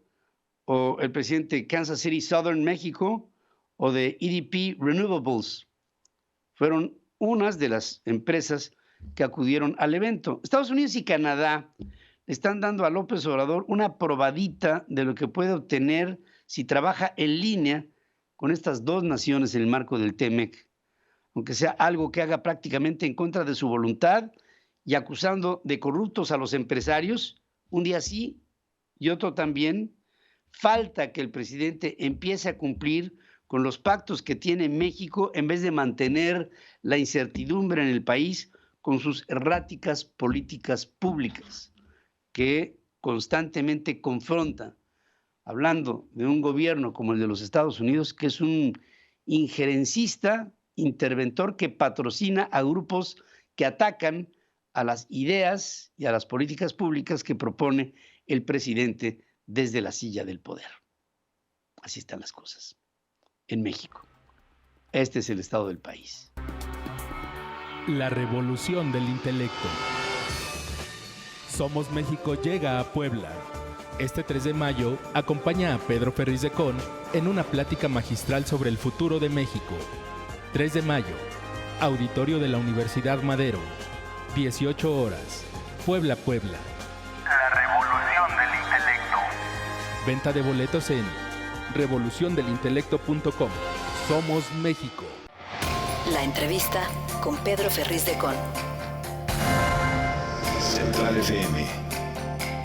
o el presidente de Kansas City Southern México, o de EDP Renewables. Fueron unas de las empresas que acudieron al evento. Estados Unidos y Canadá le están dando a López Obrador una probadita de lo que puede obtener si trabaja en línea con estas dos naciones en el marco del TEMEC, aunque sea algo que haga prácticamente en contra de su voluntad y acusando de corruptos a los empresarios, un día sí y otro también. Falta que el presidente empiece a cumplir con los pactos que tiene México en vez de mantener la incertidumbre en el país con sus erráticas políticas públicas que constantemente confronta, hablando de un gobierno como el de los Estados Unidos, que es un injerencista, interventor que patrocina a grupos que atacan a las ideas y a las políticas públicas que propone el presidente desde la silla del poder. Así están las cosas en México. Este es el estado del país. La revolución del intelecto. Somos México llega a Puebla. Este 3 de mayo acompaña a Pedro Ferriz de Con en una plática magistral sobre el futuro de México. 3 de mayo, Auditorio de la Universidad Madero, 18 horas, Puebla, Puebla. La revolución del intelecto. Venta de boletos en revoluciondelintelecto.com. Somos México. La entrevista con Pedro Ferriz de Con. Central FM.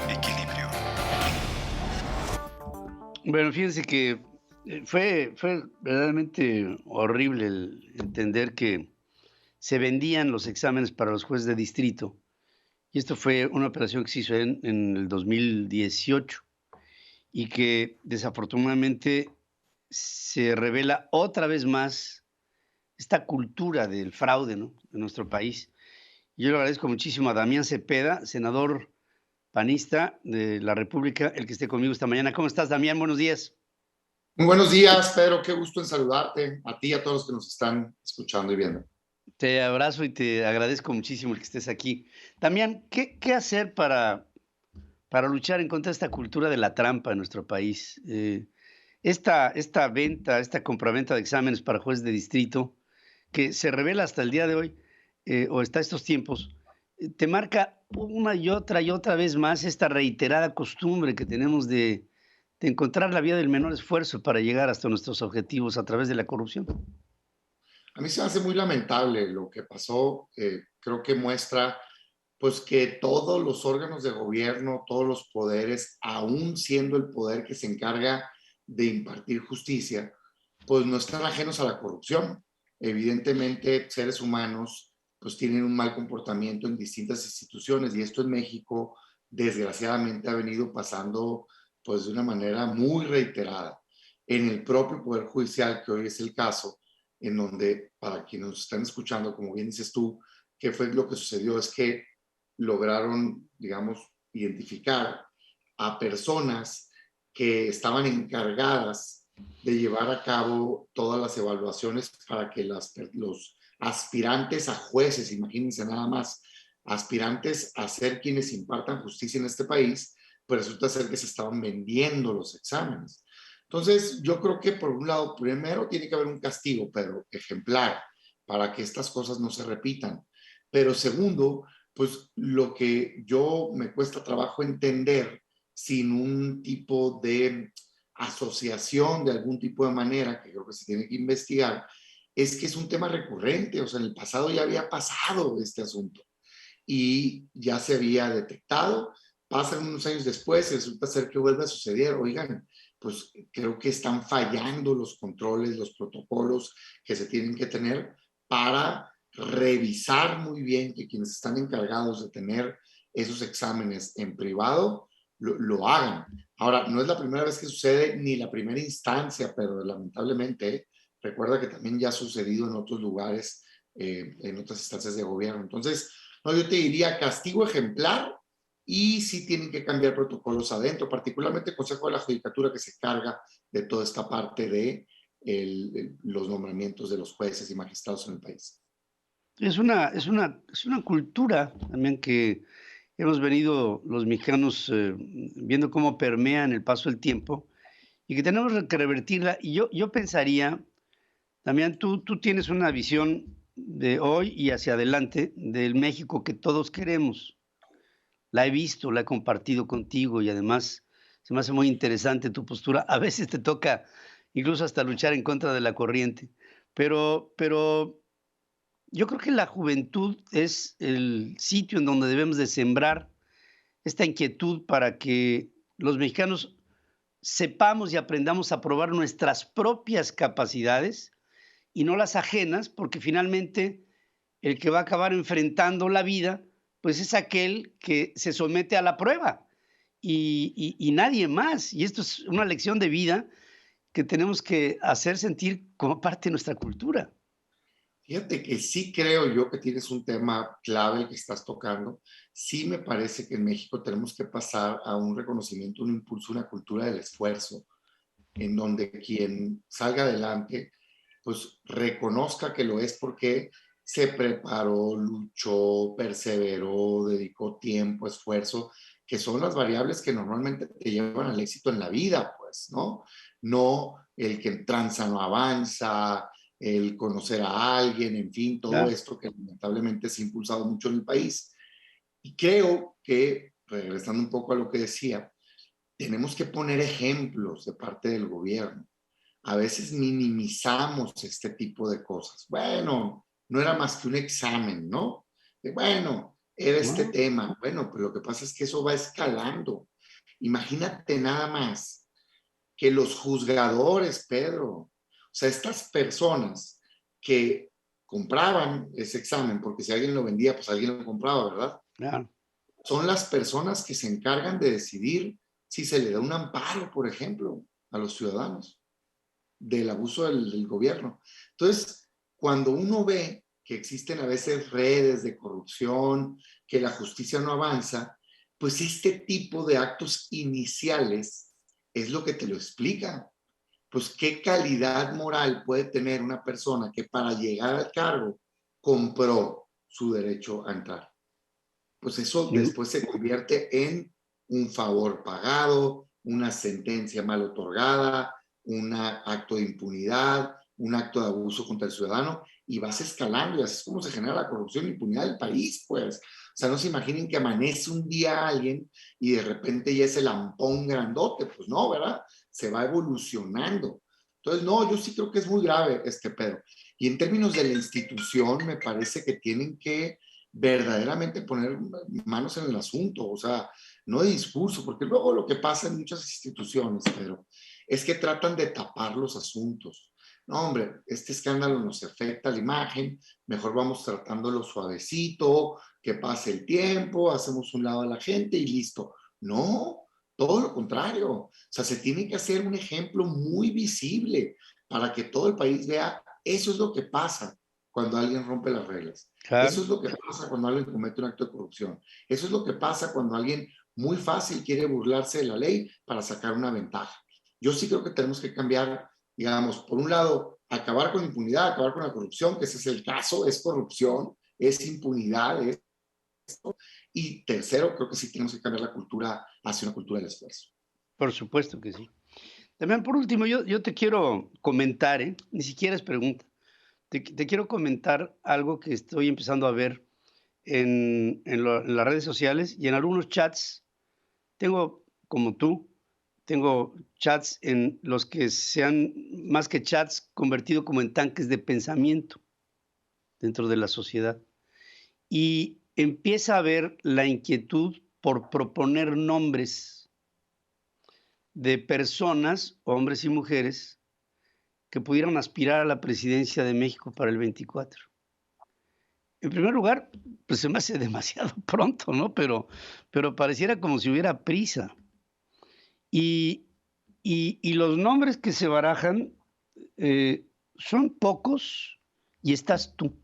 Equilibrio. Bueno, fíjense que fue verdaderamente horrible el entender que se vendían los exámenes para los jueces de distrito. Y esto fue una operación que se hizo en el 2018 y que desafortunadamente se revela otra vez más esta cultura del fraude, ¿no?, en nuestro país. Yo le agradezco muchísimo a Damián Cepeda, senador panista de la República, el que esté conmigo esta mañana. ¿Cómo estás, Damián? Buenos días. Muy buenos días, Pedro. Qué gusto en saludarte, a ti y a todos los que nos están escuchando y viendo. Te abrazo y te agradezco muchísimo el que estés aquí. Damián, ¿qué hacer para luchar en contra de esta cultura de la trampa en nuestro país? Esta compraventa de exámenes para jueces de distrito, que se revela hasta el día de hoy, o hasta estos tiempos, te marca una y otra vez más esta reiterada costumbre que tenemos de encontrar la vía del menor esfuerzo para llegar hasta nuestros objetivos a través de la corrupción. A mí se me hace muy lamentable lo que pasó. Creo que muestra pues que todos los órganos de gobierno, todos los poderes, aún siendo el poder que se encarga de impartir justicia, pues no están ajenos a la corrupción. Evidentemente, seres humanos pues tienen un mal comportamiento en distintas instituciones y esto en México desgraciadamente ha venido pasando pues de una manera muy reiterada. En el propio Poder Judicial, que hoy es el caso, en donde, para quienes nos están escuchando, como bien dices tú, ¿qué fue lo que sucedió? Es que lograron, digamos, identificar a personas que estaban encargadas de llevar a cabo todas las evaluaciones para que los aspirantes a jueces, imagínense nada más, aspirantes a ser quienes impartan justicia en este país, pues resulta ser que se estaban vendiendo los exámenes. Entonces, yo creo que por un lado, primero tiene que haber un castigo, pero ejemplar, para que estas cosas no se repitan. Pero segundo, pues lo que yo me cuesta trabajo entender sin un tipo de asociación de algún tipo de manera, que creo que se tiene que investigar, es que es un tema recurrente. O sea, en el pasado ya había pasado este asunto y ya se había detectado. Pasan unos años después y resulta ser que vuelve a suceder. Oigan, pues creo que están fallando los controles, los protocolos que se tienen que tener para revisar muy bien que quienes están encargados de tener esos exámenes en privado lo hagan. Ahora, no es la primera vez que sucede ni la primera instancia, pero lamentablemente recuerda que también ya ha sucedido en otros lugares, en otras instancias de gobierno. Entonces, no, yo te diría castigo ejemplar. Y sí tienen que cambiar protocolos adentro, particularmente el Consejo de la Judicatura, que se encarga de toda esta parte de los nombramientos de los jueces y magistrados en el país. Es una cultura también que hemos venido los mexicanos viendo cómo permea en el paso del tiempo y que tenemos que revertirla. Y yo pensaría, Damián, tú tienes una visión de hoy y hacia adelante del México que todos queremos. La he visto, la he compartido contigo y además se me hace muy interesante tu postura. A veces te toca incluso hasta luchar en contra de la corriente, pero yo creo que la juventud es el sitio en donde debemos de sembrar esta inquietud para que los mexicanos sepamos y aprendamos a probar nuestras propias capacidades y no las ajenas, porque finalmente el que va a acabar enfrentando la vida pues es aquel que se somete a la prueba y nadie más. Y esto es una lección de vida que tenemos que hacer sentir como parte de nuestra cultura. Fíjate que sí creo yo que tienes un tema clave el que estás tocando. Sí me parece que en México tenemos que pasar a un reconocimiento, un impulso, una cultura del esfuerzo, en donde quien salga adelante, pues reconozca que lo es porque se preparó, luchó, perseveró, dedicó tiempo, esfuerzo, que son las variables que normalmente te llevan al éxito en la vida, pues, ¿no? No el que tranza no avanza, el conocer a alguien, en fin, todo esto que lamentablemente se ha impulsado mucho en el país. Y creo que, regresando un poco a lo que decía, tenemos que poner ejemplos de parte del gobierno. A veces minimizamos este tipo de cosas. Bueno, no era más que un examen, ¿no? Bueno, era este tema. Bueno, pero lo que pasa es que eso va escalando. Imagínate nada más que los juzgadores, Pedro, o sea, estas personas que compraban ese examen, porque si alguien lo vendía, pues alguien lo compraba, ¿verdad? Claro. Son las personas que se encargan de decidir si se le da un amparo, por ejemplo, a los ciudadanos del abuso del gobierno. Entonces, cuando uno ve que existen a veces redes de corrupción, que la justicia no avanza, pues este tipo de actos iniciales es lo que te lo explica. Pues qué calidad moral puede tener una persona que para llegar al cargo compró su derecho a entrar. Pues eso después se convierte en un favor pagado, una sentencia mal otorgada, un acto de impunidad, un acto de abuso contra el ciudadano, y vas escalando, y así es como se genera la corrupción e impunidad del país, pues. O sea, no se imaginen que amanece un día alguien y de repente ya es el lampón grandote, pues no, ¿verdad? Se va evolucionando. Entonces, no, yo sí creo que es muy grave, Pedro. Y en términos de la institución, me parece que tienen que verdaderamente poner manos en el asunto, o sea, no de discurso, porque luego lo que pasa en muchas instituciones, Pedro, es que tratan de tapar los asuntos. No, hombre, este escándalo nos afecta la imagen, mejor vamos tratándolo suavecito, que pase el tiempo, hacemos un lado a la gente y listo. No, todo lo contrario. O sea, se tiene que hacer un ejemplo muy visible para que todo el país vea, eso es lo que pasa cuando alguien rompe las reglas. Claro. Eso es lo que pasa cuando alguien comete un acto de corrupción. Eso es lo que pasa cuando alguien muy fácil quiere burlarse de la ley para sacar una ventaja. Yo sí creo que tenemos que cambiar, digamos, por un lado, acabar con la impunidad, acabar con la corrupción, que ese es el caso, es corrupción, es impunidad, es esto. Y tercero, creo que sí tenemos que cambiar la cultura hacia una cultura del esfuerzo. Por supuesto que sí. También, por último, yo te quiero comentar, ni siquiera es pregunta, te quiero comentar algo que estoy empezando a ver en las redes sociales y en algunos chats. Tengo, como tú, tengo chats en los que se han, más que chats, convertido como en tanques de pensamiento dentro de la sociedad. Y empieza a haber la inquietud por proponer nombres de personas, hombres y mujeres, que pudieran aspirar a la presidencia de México para el 24. En primer lugar, pues se me hace demasiado pronto, ¿no? Pero pareciera como si hubiera prisa. Y los nombres que se barajan son pocos y estás tú,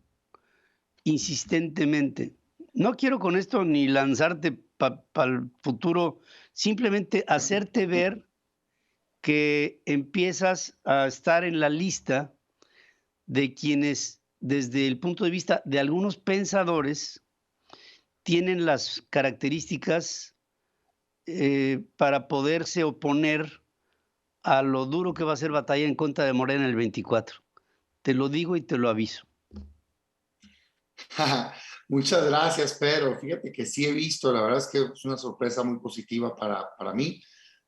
insistentemente. No quiero con esto ni lanzarte para el futuro, simplemente hacerte ver que empiezas a estar en la lista de quienes, desde el punto de vista de algunos pensadores, tienen las características para poderse oponer a lo duro que va a ser batalla en contra de Morena el 24. Te lo digo y te lo aviso. Muchas gracias, Pedro. Fíjate que sí he visto, la verdad es que es una sorpresa muy positiva para mí.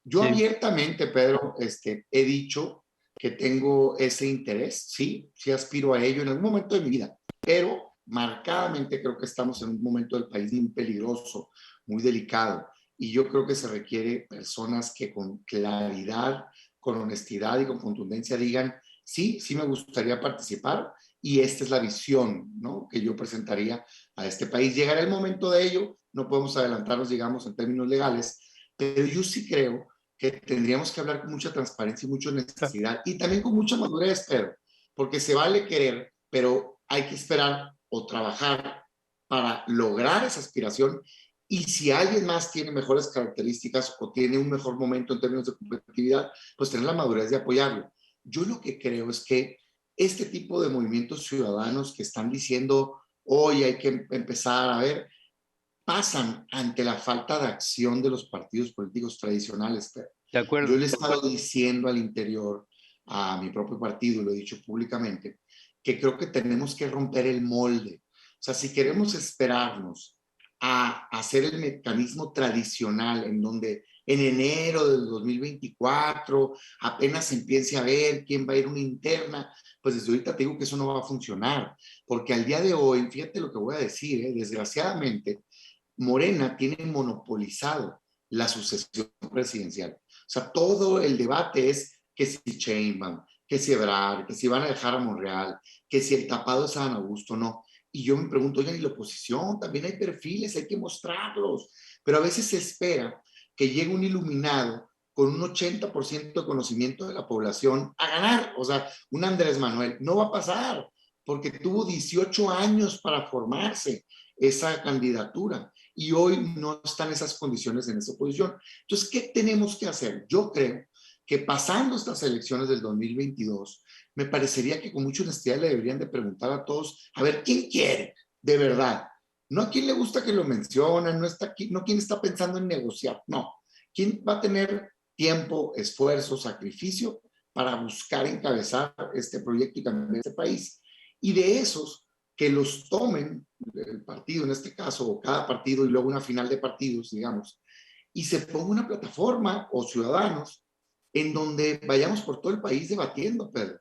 Yo Sí. abiertamente, Pedro, he dicho que tengo ese interés, sí aspiro a ello en algún momento de mi vida, pero marcadamente creo que estamos en un momento del país muy peligroso, muy delicado, y yo creo que se requiere personas que con claridad, con honestidad y con contundencia digan, sí me gustaría participar, y esta es la visión, ¿no?, que yo presentaría a este país. Llegará el momento de ello, no podemos adelantarnos, digamos, en términos legales, pero yo sí creo que tendríamos que hablar con mucha transparencia y mucha honestidad y también con mucha madurez, Pedro, porque se vale querer, pero hay que esperar o trabajar para lograr esa aspiración, y si alguien más tiene mejores características o tiene un mejor momento en términos de competitividad, pues tener la madurez de apoyarlo. Yo lo que creo es que este tipo de movimientos ciudadanos que están diciendo hoy hay que empezar a ver, pasan ante la falta de acción de los partidos políticos tradicionales. Pero de acuerdo. Yo le he estado diciendo al interior, a mi propio partido, lo he dicho públicamente, que creo que tenemos que romper el molde. O sea, si queremos esperarnos a hacer el mecanismo tradicional en donde en enero del 2024 apenas se empiece a ver quién va a ir a una interna, pues desde ahorita te digo que eso no va a funcionar, porque al día de hoy, fíjate lo que voy a decir, desgraciadamente, Morena tiene monopolizado la sucesión presidencial. O sea, todo el debate es que si Sheinbaum, que si Ebrard, que si van a dejar a Monreal, que si el tapado es Adán Augusto, no. Y yo me pregunto, oigan, ¿y la oposición? También hay perfiles, hay que mostrarlos. Pero a veces se espera que llegue un iluminado con un 80% de conocimiento de la población a ganar. O sea, un Andrés Manuel. No va a pasar, porque tuvo 18 años para formarse esa candidatura y hoy no están esas condiciones en esa posición. Entonces, ¿qué tenemos que hacer? Yo creo que pasando estas elecciones del 2022, me parecería que con mucha honestidad le deberían de preguntar a todos, a ver, ¿quién quiere de verdad? No a quién le gusta que lo mencionen, no está aquí, no quién está pensando en negociar, no. ¿Quién va a tener tiempo, esfuerzo, sacrificio para buscar encabezar este proyecto y cambiar este país? Y de esos, que los tomen el partido en este caso, o cada partido, y luego una final de partidos, digamos, y se ponga una plataforma o ciudadanos en donde vayamos por todo el país debatiendo, Pedro,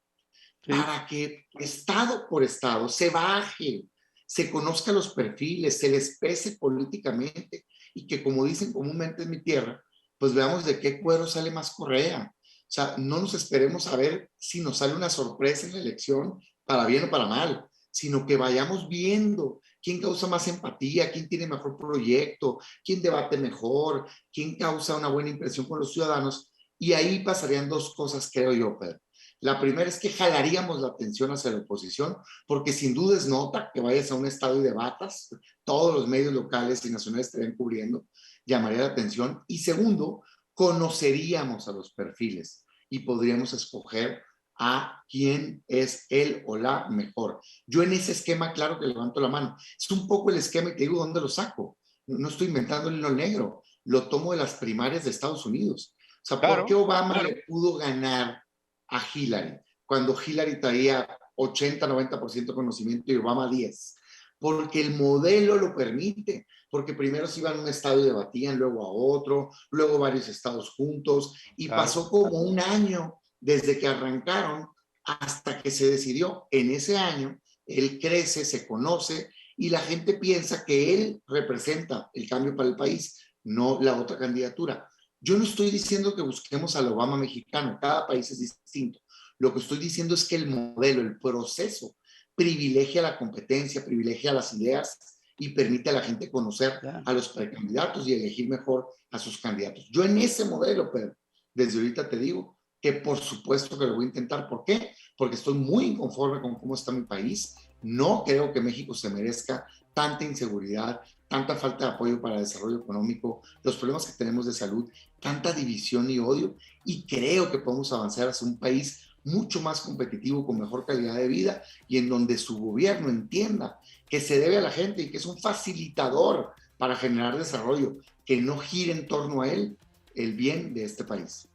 para que estado por estado se baje, se conozcan los perfiles, se les pese políticamente y que, como dicen comúnmente en mi tierra, pues veamos de qué cuero sale más correa. O sea, no nos esperemos a ver si nos sale una sorpresa en la elección, para bien o para mal, sino que vayamos viendo quién causa más empatía, quién tiene mejor proyecto, quién debate mejor, quién causa una buena impresión con los ciudadanos. Y ahí pasarían dos cosas, creo yo, Pedro. La primera es que jalaríamos la atención hacia la oposición, porque sin duda es nota que vayas a un estadio y debatas, todos los medios locales y nacionales estarían cubriendo, llamaría la atención. Y segundo, conoceríamos a los perfiles y podríamos escoger a quién es él o la mejor. Yo en ese esquema, claro que levanto la mano. Es un poco el esquema y te digo dónde lo saco. No estoy inventando el hilo negro, lo tomo de las primarias de Estados Unidos. O sea, ¿por qué Obama le pudo ganar a Hillary cuando Hillary traía 80-90% de conocimiento y Obama 10%? Porque el modelo lo permite, porque primero se iban a un estado y debatían, luego a otro, luego varios estados juntos, y pasó como un año desde que arrancaron hasta que se decidió. En ese año, él crece, se conoce, y la gente piensa que él representa el cambio para el país, no la otra candidatura. Yo no estoy diciendo que busquemos al Obama mexicano, cada país es distinto. Lo que estoy diciendo es que el modelo, el proceso, privilegia la competencia, privilegia las ideas y permite a la gente conocer a los precandidatos y elegir mejor a sus candidatos. Yo en ese modelo, Pedro, desde ahorita te digo que por supuesto que lo voy a intentar. ¿Por qué? Porque estoy muy inconforme con cómo está mi país. No creo que México se merezca tanta inseguridad, tanta falta de apoyo para el desarrollo económico, los problemas que tenemos de salud, tanta división y odio, y creo que podemos avanzar hacia un país mucho más competitivo, con mejor calidad de vida, y en donde su gobierno entienda que se debe a la gente y que es un facilitador para generar desarrollo, que no gire en torno a él el bien de este país.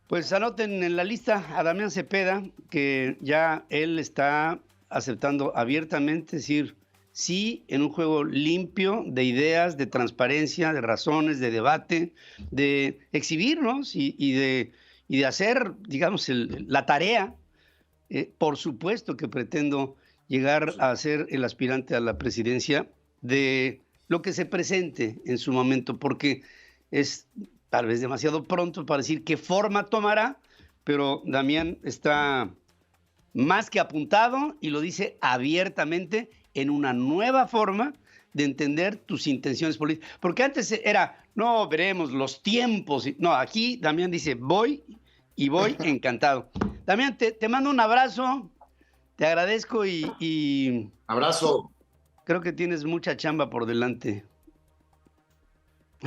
Pues anoten en la lista a Damián Cepeda, que ya él está aceptando abiertamente decir sí en un juego limpio de ideas, de transparencia, de razones, de debate, de exhibirnos y de hacer, digamos, la tarea. Por supuesto que pretendo llegar a ser el aspirante a la presidencia de lo que se presente en su momento, porque es tal vez demasiado pronto para decir qué forma tomará, pero Damián está más que apuntado y lo dice abiertamente en una nueva forma de entender tus intenciones políticas. Porque antes era, no, veremos los tiempos. No, aquí Damián dice, voy y voy encantado. Damián, te mando un abrazo, te agradezco y... Abrazo. Creo que tienes mucha chamba por delante.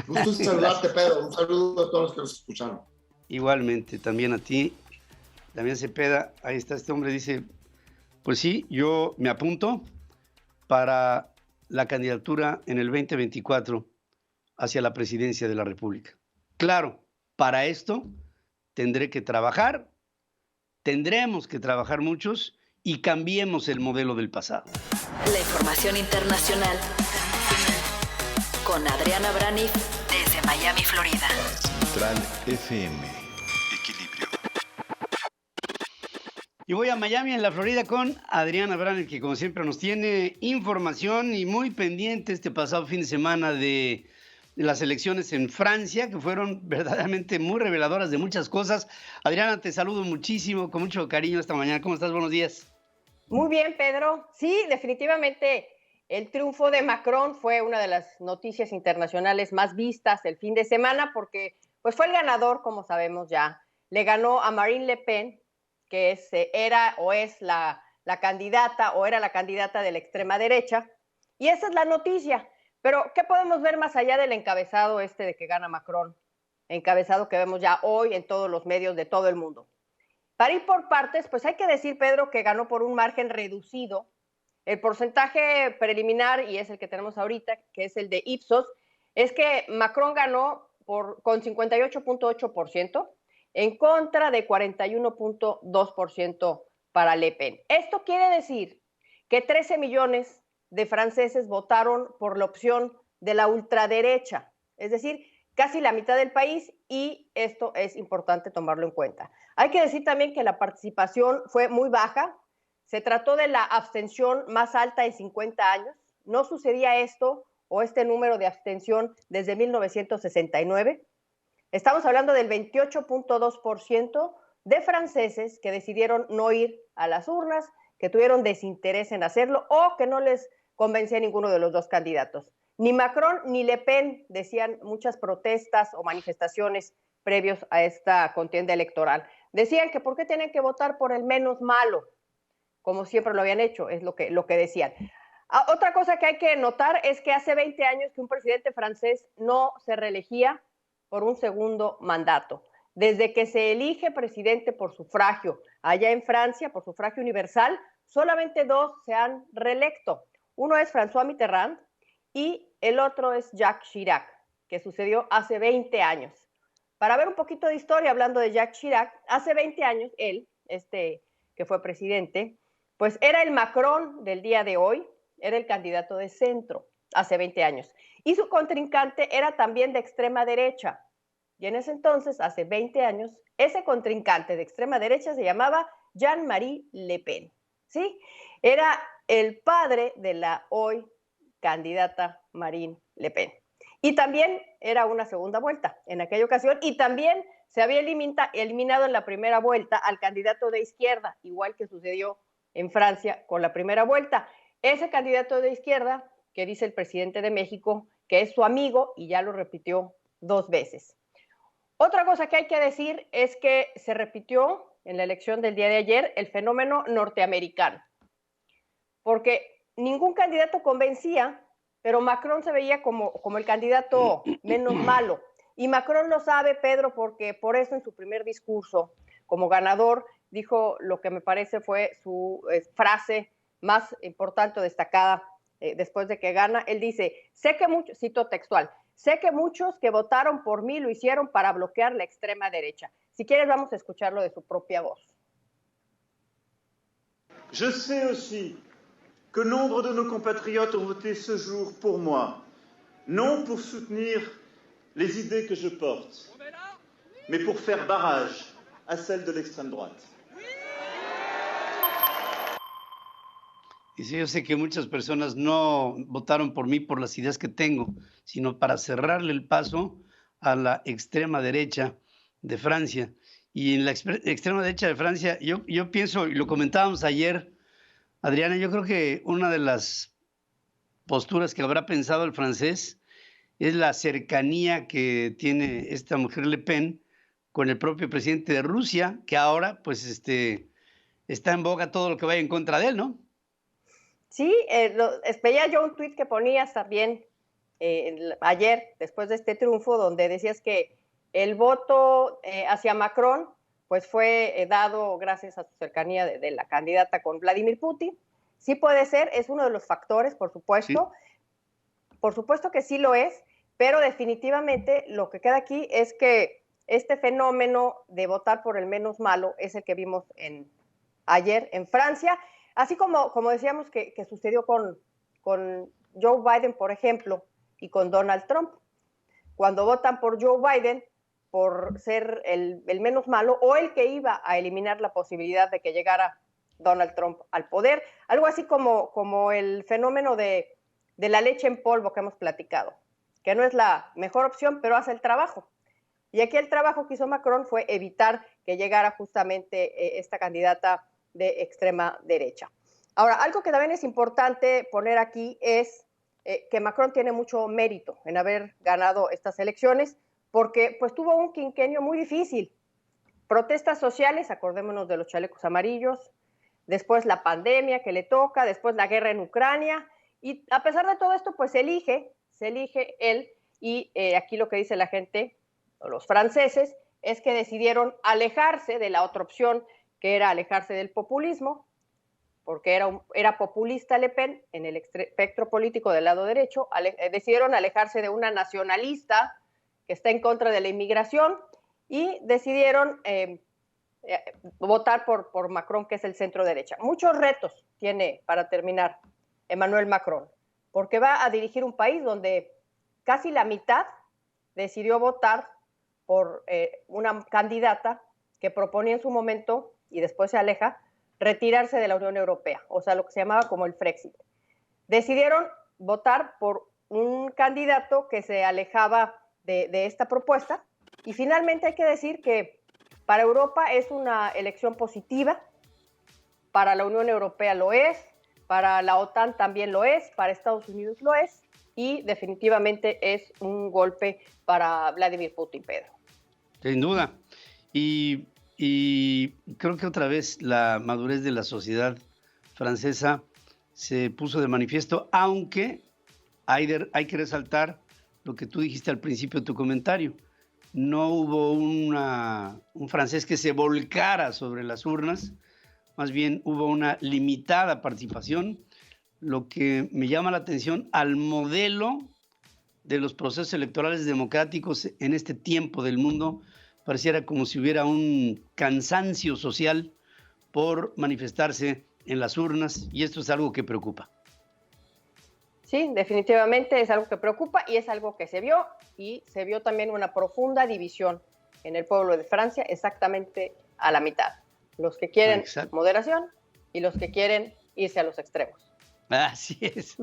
Gusto saludarte, Pedro. Un saludo a todos los que nos escucharon. Igualmente, también a ti, Damián Cepeda. Ahí está, este hombre dice, pues sí, yo me apunto para la candidatura en el 2024 hacia la presidencia de la República. Claro, para esto tendré que trabajar, tendremos que trabajar muchos y cambiemos el modelo del pasado. La información internacional con Adriana Braniff desde Miami, Florida. Central FM. Equilibrio. Y voy a Miami, en la Florida, con Adriana Brandt, que como siempre nos tiene información y muy pendiente este pasado fin de semana de las elecciones en Francia, que fueron verdaderamente muy reveladoras de muchas cosas. Adriana, te saludo muchísimo, con mucho cariño esta mañana. ¿Cómo estás? Buenos días. Muy bien, Pedro. Sí, definitivamente el triunfo de Macron fue una de las noticias internacionales más vistas el fin de semana porque pues fue el ganador, como sabemos ya. Le ganó a Marine Le Pen, que era la candidata o era la candidata de la extrema derecha. Y esa es la noticia. Pero, ¿qué podemos ver más allá del encabezado de que gana Macron? Encabezado que vemos ya hoy en todos los medios de todo el mundo. Para ir por partes, pues hay que decir, Pedro, que ganó por un margen reducido. El porcentaje preliminar, y es el que tenemos ahorita, que es el de Ipsos, es que Macron ganó con 58.8%, en contra de 41.2% para Le Pen. Esto quiere decir que 13 millones de franceses votaron por la opción de la ultraderecha, es decir, casi la mitad del país, y esto es importante tomarlo en cuenta. Hay que decir también que la participación fue muy baja, se trató de la abstención más alta en 50 años, no sucedía esto o este número de abstención desde 1969. Estamos hablando del 28.2% de franceses que decidieron no ir a las urnas, que tuvieron desinterés en hacerlo o que no les convencía a ninguno de los dos candidatos. Ni Macron ni Le Pen, decían muchas protestas o manifestaciones previos a esta contienda electoral. Decían que por qué tenían que votar por el menos malo, como siempre lo habían hecho, es lo que decían. Otra cosa que hay que notar es que hace 20 años que un presidente francés no se reelegía por un segundo mandato. Desde que se elige presidente por sufragio allá en Francia, por sufragio universal, solamente 2 se han reelecto. Uno es François Mitterrand y el otro es Jacques Chirac, que sucedió hace 20 años. Para ver un poquito de historia, hablando de Jacques Chirac, hace 20 años él, que fue presidente, pues era el Macron del día de hoy, era el candidato de centro hace 20 años. Y su contrincante era también de extrema derecha. Y en ese entonces, hace 20 años, ese contrincante de extrema derecha se llamaba Jean-Marie Le Pen, ¿sí? Era el padre de la hoy candidata Marine Le Pen. Y también era una segunda vuelta en aquella ocasión, y también se había eliminado en la primera vuelta al candidato de izquierda, igual que sucedió en Francia con la primera vuelta. Ese candidato de izquierda, que dice el presidente de México, que es su amigo, y ya lo repitió 2 veces. Otra cosa que hay que decir es que se repitió en la elección del día de ayer el fenómeno norteamericano, porque ningún candidato convencía, pero Macron se veía como el candidato menos malo. Y Macron lo sabe, Pedro, porque por eso en su primer discurso como ganador dijo lo que me parece fue su frase más importante o destacada después de que gana. Él dice, cito textual, sé que muchos que votaron por mí lo hicieron para bloquear la extrema derecha. Si quieres, vamos a escucharlo de su propia voz. Je sais aussi que nombre de nos compatriotes ont voté ce jour pour moi, non pour soutenir les idées que je porte, mais pour faire barrage à celles de l'extrême droite. Y sí, yo sé que muchas personas no votaron por mí por las ideas que tengo, sino para cerrarle el paso a la extrema derecha de Francia. Y en la extrema derecha de Francia, yo pienso, y lo comentábamos ayer, Adriana, yo creo que una de las posturas que habrá pensado el francés es la cercanía que tiene esta mujer Le Pen con el propio presidente de Rusia, que ahora pues está en boga todo lo que vaya en contra de él, ¿no? Sí, veía yo un tuit que ponías también ayer, después de este triunfo, donde decías que el voto hacia Macron pues fue dado gracias a su cercanía de la candidata con Vladimir Putin. Sí puede ser, es uno de los factores, por supuesto. Sí. Por supuesto que sí lo es, pero definitivamente lo que queda aquí es que este fenómeno de votar por el menos malo es el que vimos ayer en Francia, así como decíamos que sucedió con Joe Biden, por ejemplo, y con Donald Trump. cuando votan por Joe Biden por ser el menos malo o el que iba a eliminar la posibilidad de que llegara Donald Trump al poder. Algo así como el fenómeno de la leche en polvo que hemos platicado, que no es la mejor opción, pero hace el trabajo. Y aquí el trabajo que hizo Macron fue evitar que llegara justamente esta candidata de extrema derecha. Ahora, algo que también es importante poner aquí es que Macron tiene mucho mérito en haber ganado estas elecciones, porque pues tuvo un quinquenio muy difícil. Protestas sociales, acordémonos de los chalecos amarillos, después la pandemia que le toca, después la guerra en Ucrania, y a pesar de todo esto, pues se elige él, y aquí lo que dice la gente, los franceses, es que decidieron alejarse de la otra opción, que era alejarse del populismo, porque era populista Le Pen en el espectro político del lado derecho, decidieron alejarse de una nacionalista que está en contra de la inmigración, y decidieron votar por Macron, que es el centro derecha. Muchos retos tiene, para terminar, Emmanuel Macron, porque va a dirigir un país donde casi la mitad decidió votar por una candidata que proponía en su momento, y después se aleja, retirarse de la Unión Europea, o sea, lo que se llamaba como el Frexit. Decidieron votar por un candidato que se alejaba de esta propuesta, y finalmente hay que decir que para Europa es una elección positiva, para la Unión Europea lo es, para la OTAN también lo es, para Estados Unidos lo es, y definitivamente es un golpe para Vladimir Putin, Pedro. Sin duda. Y creo que otra vez la madurez de la sociedad francesa se puso de manifiesto, aunque hay que resaltar lo que tú dijiste al principio de tu comentario. No hubo un francés que se volcara sobre las urnas, más bien hubo una limitada participación, lo que me llama la atención al modelo de los procesos electorales democráticos en este tiempo del mundo. Pareciera como si hubiera un cansancio social por manifestarse en las urnas, y esto es algo que preocupa. Sí, definitivamente es algo que preocupa, y es algo que se vio, y se vio también una profunda división en el pueblo de Francia, exactamente a la mitad. Los que quieren moderación y los que quieren irse a los extremos. Así es.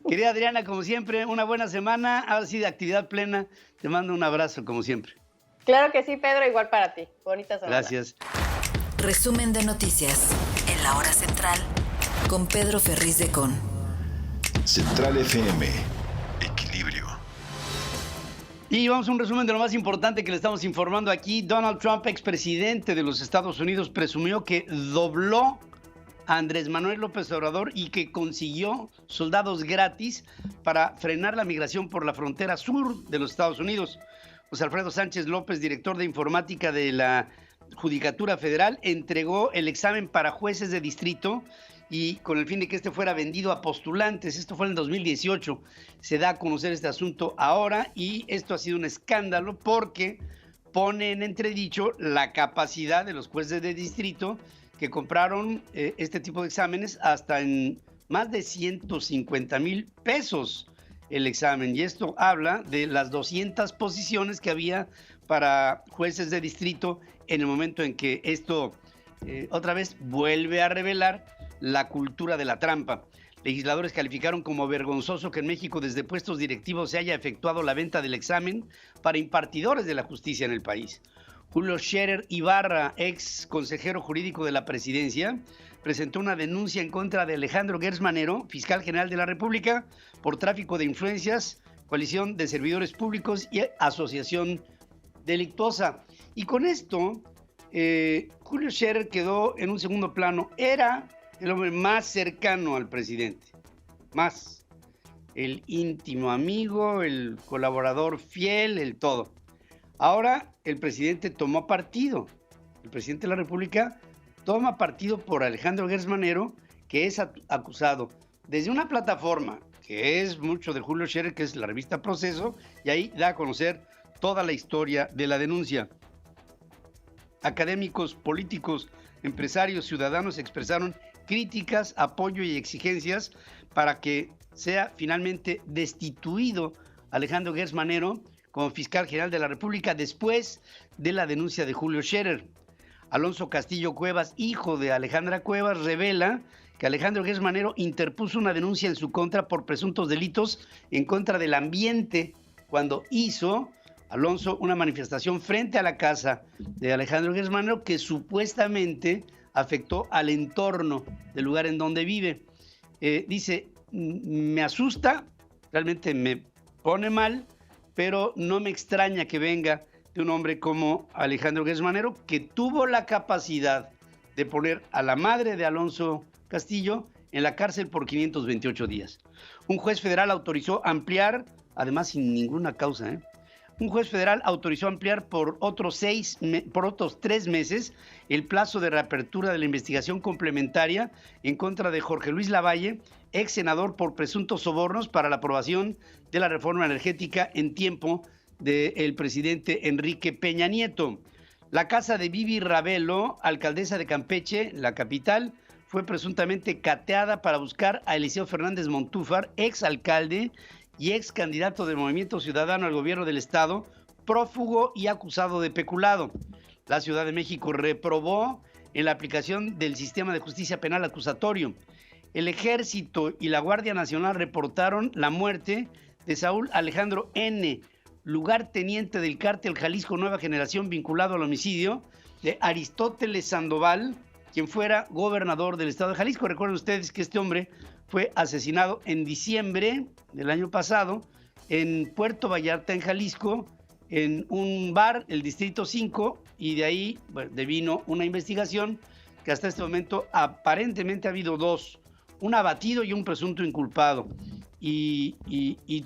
Querida Adriana, como siempre, una buena semana, ahora sí de actividad plena. Te mando un abrazo, como siempre. Claro que sí, Pedro, igual para ti. Bonita semana. Gracias. Resumen de noticias en la hora central con Pedro Ferriz de Con. Central FM. Equilibrio. Y vamos a un resumen de lo más importante que le estamos informando aquí. Donald Trump, expresidente de los Estados Unidos, presumió que dobló a Andrés Manuel López Obrador y que consiguió soldados gratis para frenar la migración por la frontera sur de los Estados Unidos. José Alfredo Sánchez López, director de informática de la Judicatura Federal, entregó el examen para jueces de distrito y con el fin de que este fuera vendido a postulantes. Esto fue en el 2018. Se da a conocer este asunto ahora, y esto ha sido un escándalo porque pone en entredicho la capacidad de los jueces de distrito que compraron este tipo de exámenes hasta en más de 150,000 pesos el examen. Y esto habla de las 200 posiciones que había para jueces de distrito en el momento en que esto otra vez vuelve a revelar la cultura de la trampa. Legisladores calificaron como vergonzoso que en México desde puestos directivos se haya efectuado la venta del examen para impartidores de la justicia en el país. Julio Scherer Ibarra, ex consejero jurídico de la presidencia, presentó una denuncia en contra de Alejandro Gertz Manero, fiscal general de la República, por tráfico de influencias, coalición de servidores públicos y asociación delictuosa. Y con esto, Julio Scherer quedó en un segundo plano. Era el hombre más cercano al presidente, más el íntimo amigo, el colaborador fiel, el todo. Ahora el presidente tomó partido, el presidente de la República toma partido por Alejandro Gertz Manero, que es acusado desde una plataforma que es mucho de Julio Scherer, que es la revista Proceso, y ahí da a conocer toda la historia de la denuncia. Académicos, políticos, empresarios, ciudadanos expresaron críticas, apoyo y exigencias para que sea finalmente destituido Alejandro Gertz Manero como fiscal general de la República después de la denuncia de Julio Scherer. Alonso Castillo Cuevas, hijo de Alejandra Cuevas, revela que Alejandro Gertz Manero interpuso una denuncia en su contra por presuntos delitos en contra del ambiente cuando hizo Alonso una manifestación frente a la casa de Alejandro Gertz Manero que supuestamente afectó al entorno del lugar en donde vive. Dice, me asusta, realmente me pone mal, pero no me extraña que venga de un hombre como Alejandro Gertz Manero, que tuvo la capacidad de poner a la madre de Alonso Castillo en la cárcel por 528 días. Un juez federal autorizó ampliar, además sin ninguna causa, un juez federal autorizó ampliar por otros 3 meses el plazo de reapertura de la investigación complementaria en contra de Jorge Luis Lavalle, ex senador por presuntos sobornos para la aprobación de la reforma energética en tiempo del presidente Enrique Peña Nieto. La casa de Vivi Ravelo, alcaldesa de Campeche, la capital, fue presuntamente cateada para buscar a Eliseo Fernández Montúfar, ex alcalde y ex candidato del Movimiento Ciudadano al gobierno del estado, prófugo y acusado de peculado. La Ciudad de México reprobó en la aplicación del sistema de justicia penal acusatorio. El Ejército y la Guardia Nacional reportaron la muerte de Saúl Alejandro N., lugarteniente del cártel Jalisco Nueva Generación vinculado al homicidio de Aristóteles Sandoval, quien fuera gobernador del estado de Jalisco. Recuerden ustedes que este hombre fue asesinado en diciembre del año pasado en Puerto Vallarta, en Jalisco, en un bar, el Distrito 5, y de ahí devino una investigación que hasta este momento aparentemente ha habido 2, un abatido y un presunto inculpado, y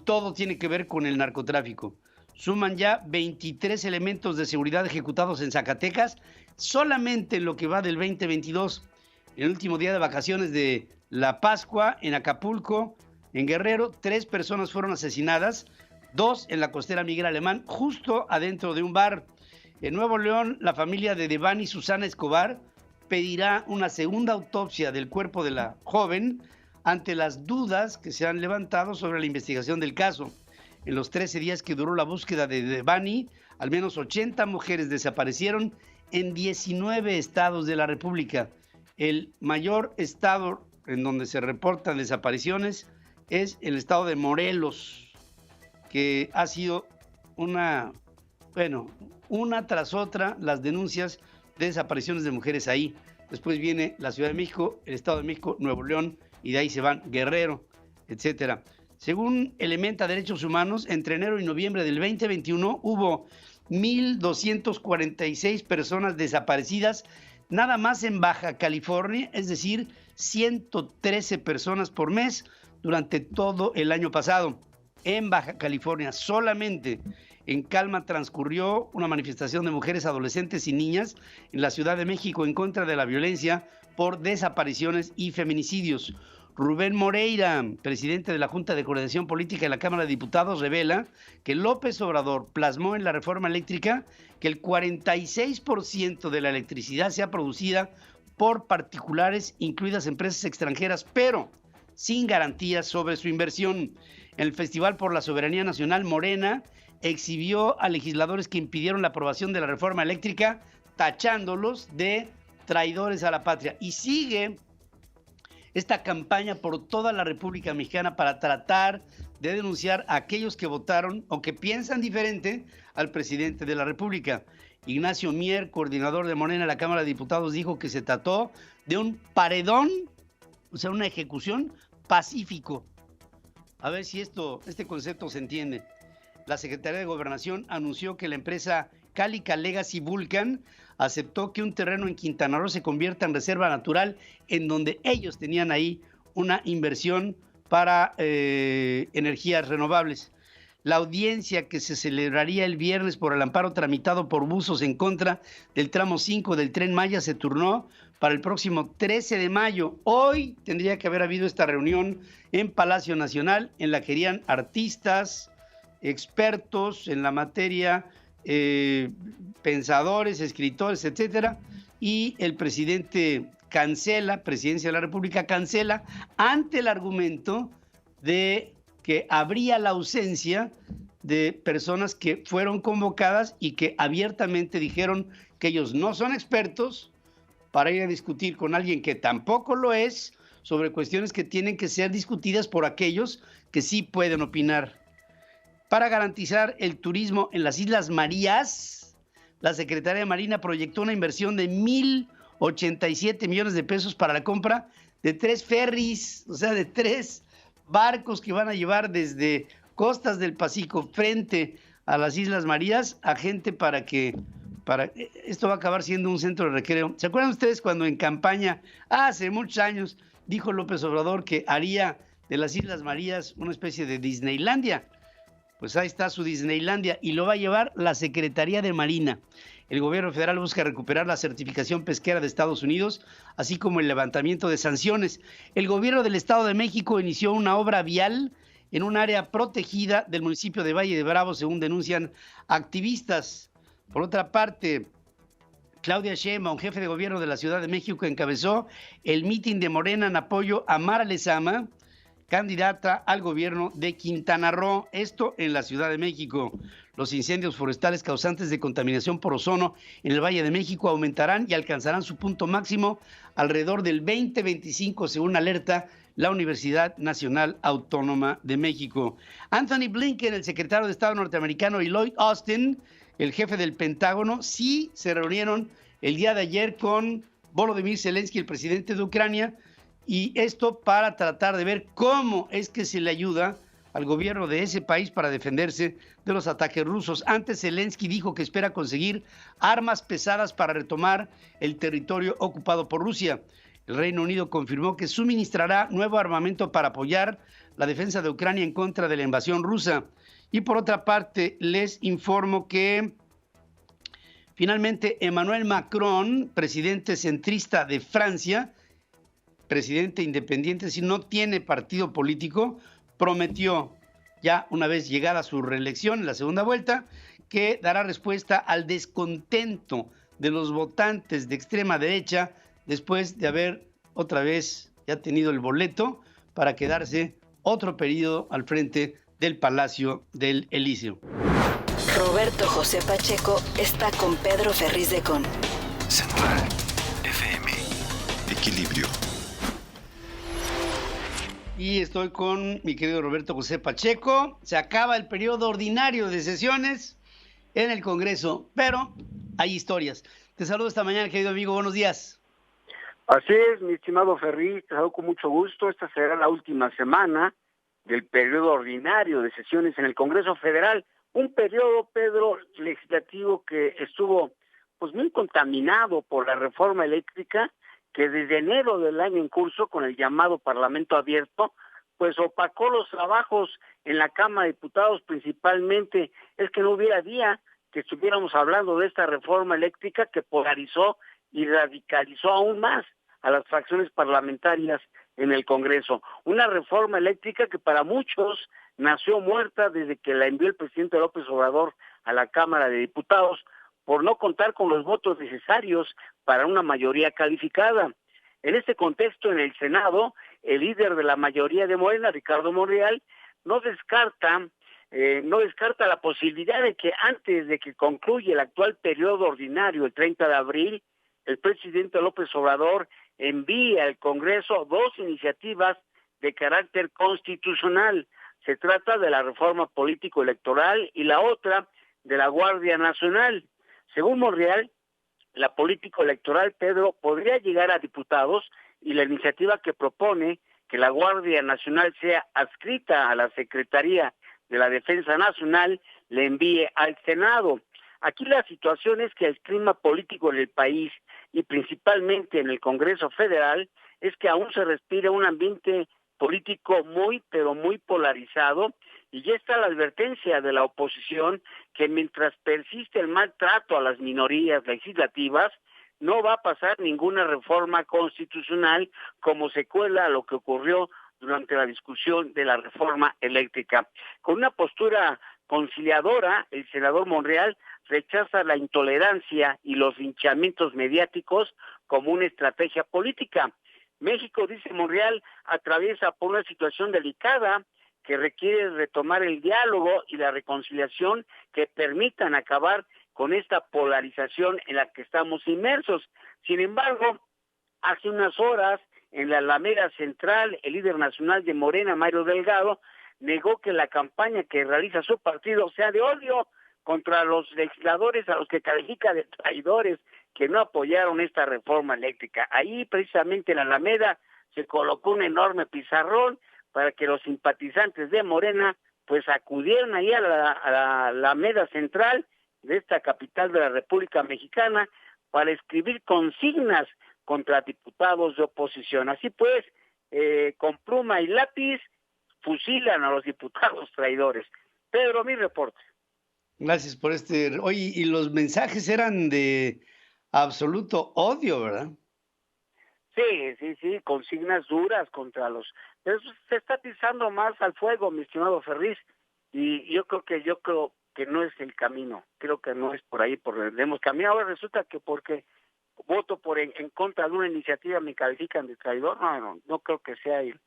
todo tiene que ver con el narcotráfico. Suman ya 23 elementos de seguridad ejecutados en Zacatecas, solamente en lo que va del 2022. El último día de vacaciones de la Pascua en Acapulco, en Guerrero, 3 personas fueron asesinadas, 2 en la costera Miguel Alemán, justo adentro de un bar. En Nuevo León, la familia de Devani Susana Escobar pedirá una segunda autopsia del cuerpo de la joven ante las dudas que se han levantado sobre la investigación del caso. En los 13 días que duró la búsqueda de Devani, al menos 80 mujeres desaparecieron en 19 estados de la República. El mayor estado en donde se reportan desapariciones es el estado de Morelos, que ha sido una tras otra las denuncias de desapariciones de mujeres ahí. Después viene la Ciudad de México, el Estado de México, Nuevo León, y de ahí se van Guerrero, etcétera. Según Elementa Derechos Humanos, entre enero y noviembre del 2021 hubo 1,246 personas desaparecidas nada más en Baja California, es decir, 113 personas por mes durante todo el año pasado. En Baja California solamente en calma transcurrió una manifestación de mujeres, adolescentes y niñas en la Ciudad de México en contra de la violencia por desapariciones y feminicidios. Rubén Moreira, presidente de la Junta de Coordinación Política de la Cámara de Diputados, revela que López Obrador plasmó en la reforma eléctrica que el 46% de la electricidad sea producida por particulares, incluidas empresas extranjeras, pero sin garantías sobre su inversión. En el Festival por la Soberanía Nacional, Morena exhibió a legisladores que impidieron la aprobación de la reforma eléctrica, tachándolos de traidores a la patria. Y sigue esta campaña por toda la República Mexicana para tratar de denunciar a aquellos que votaron o que piensan diferente al presidente de la República. Ignacio Mier, coordinador de Morena en la Cámara de Diputados, dijo que se trató de un paredón, o sea, una ejecución pacífico. A ver si este concepto se entiende. La Secretaría de Gobernación anunció que la empresa Calica Legacy Vulcan aceptó que un terreno en Quintana Roo se convierta en reserva natural, en donde ellos tenían ahí una inversión para energías renovables. La audiencia que se celebraría el viernes por el amparo tramitado por Buzos en contra del tramo 5 del Tren Maya se turnó para el próximo 13 de mayo. Hoy tendría que haber habido esta reunión en Palacio Nacional, en la que irían artistas, expertos en la materia, pensadores, escritores, etcétera, y el presidente Presidencia de la República cancela ante el argumento de que habría la ausencia de personas que fueron convocadas y que abiertamente dijeron que ellos no son expertos para ir a discutir con alguien que tampoco lo es sobre cuestiones que tienen que ser discutidas por aquellos que sí pueden opinar. Para garantizar el turismo en las Islas Marías, la Secretaría de Marina proyectó una inversión de 1,087 millones de pesos para la compra de 3 ferries, o sea, de 3 barcos que van a llevar desde costas del Pacífico frente a las Islas Marías a gente esto va a acabar siendo un centro de recreo. ¿Se acuerdan ustedes cuando en campaña, hace muchos años, dijo López Obrador que haría de las Islas Marías una especie de Disneylandia? Pues ahí está su Disneylandia y lo va a llevar la Secretaría de Marina. El gobierno federal busca recuperar la certificación pesquera de Estados Unidos, así como el levantamiento de sanciones. El gobierno del Estado de México inició una obra vial en un área protegida del municipio de Valle de Bravo, según denuncian activistas. Por otra parte, Claudia Sheinbaum, jefe de gobierno de la Ciudad de México, encabezó el mitin de Morena en apoyo a Mara Lezama, candidata al gobierno de Quintana Roo, esto en la Ciudad de México. Los incendios forestales causantes de contaminación por ozono en el Valle de México aumentarán y alcanzarán su punto máximo alrededor del 2025, según alerta la Universidad Nacional Autónoma de México. Anthony Blinken, el secretario de Estado norteamericano, y Lloyd Austin, el jefe del Pentágono, sí se reunieron el día de ayer con Volodymyr Zelensky, el presidente de Ucrania, y esto para tratar de ver cómo es que se le ayuda al gobierno de ese país para defenderse de los ataques rusos. Antes, Zelensky dijo que espera conseguir armas pesadas para retomar el territorio ocupado por Rusia. El Reino Unido confirmó que suministrará nuevo armamento para apoyar la defensa de Ucrania en contra de la invasión rusa. Y por otra parte, les informo que finalmente Emmanuel Macron, presidente centrista de Francia, presidente independiente, si no tiene partido político, prometió ya una vez llegada su reelección en la segunda vuelta que dará respuesta al descontento de los votantes de extrema derecha después de haber otra vez ya tenido el boleto para quedarse otro periodo al frente del Palacio del Elíseo. Roberto José Pacheco está con Pedro Ferriz de Con. Central FM. Equilibrio. Y estoy con mi querido Roberto José Pacheco. Se acaba el periodo ordinario de sesiones en el Congreso, pero hay historias. Te saludo esta mañana, querido amigo. Buenos días. Así es, mi estimado Ferriz, te saludo con mucho gusto. Esta será la última semana del periodo ordinario de sesiones en el Congreso Federal. Un periodo, Pedro, legislativo que estuvo pues muy contaminado por la reforma eléctrica, que desde enero del año en curso, con el llamado Parlamento Abierto, pues opacó los trabajos en la Cámara de Diputados. Principalmente es que no hubiera día que estuviéramos hablando de esta reforma eléctrica que polarizó y radicalizó aún más a las fracciones parlamentarias en el Congreso. Una reforma eléctrica que para muchos nació muerta desde que la envió el presidente López Obrador a la Cámara de Diputados, por no contar con los votos necesarios para una mayoría calificada. En este contexto, en el Senado, el líder de la mayoría de Morena, Ricardo Monreal, no descarta la posibilidad de que antes de que concluya el actual periodo ordinario, el 30 de abril, el presidente López Obrador envíe al Congreso 2 iniciativas de carácter constitucional. Se trata de la reforma político-electoral y la otra de la Guardia Nacional. Según Monreal, la político-electoral, Pedro, podría llegar a diputados, y la iniciativa que propone que la Guardia Nacional sea adscrita a la Secretaría de la Defensa Nacional le envíe al Senado. Aquí la situación es que el clima político en el país y principalmente en el Congreso Federal es que aún se respira un ambiente político muy, pero muy polarizado, y ya está la advertencia de la oposición que mientras persiste el maltrato a las minorías legislativas, no va a pasar ninguna reforma constitucional como secuela a lo que ocurrió durante la discusión de la reforma eléctrica. Con una postura conciliadora, el senador Monreal rechaza la intolerancia y los linchamientos mediáticos como una estrategia política. México, dice Monreal, atraviesa por una situación delicada que requiere retomar el diálogo y la reconciliación que permitan acabar con esta polarización en la que estamos inmersos. Sin embargo, hace unas horas, en la Alameda Central, el líder nacional de Morena, Mario Delgado, negó que la campaña que realiza su partido sea de odio contra los legisladores a los que califica de traidores que no apoyaron esta reforma eléctrica. Ahí, precisamente en la Alameda, se colocó un enorme pizarrón para que los simpatizantes de Morena pues acudieran ahí a la Alameda Central de esta capital de la República Mexicana para escribir consignas contra diputados de oposición. Así pues, con pluma y lápiz, fusilan a los diputados traidores. Pedro, mi reporte. Gracias por Oye, y los mensajes eran de absoluto odio, ¿verdad? Sí, consignas duras contra los... Eso se está atizando más al fuego, mi estimado Ferriz, y yo creo que no es el camino. Creo que no es por ahí por donde debemos caminar. Ahora resulta que porque voto en contra de una iniciativa me califican de traidor. No creo que sea él.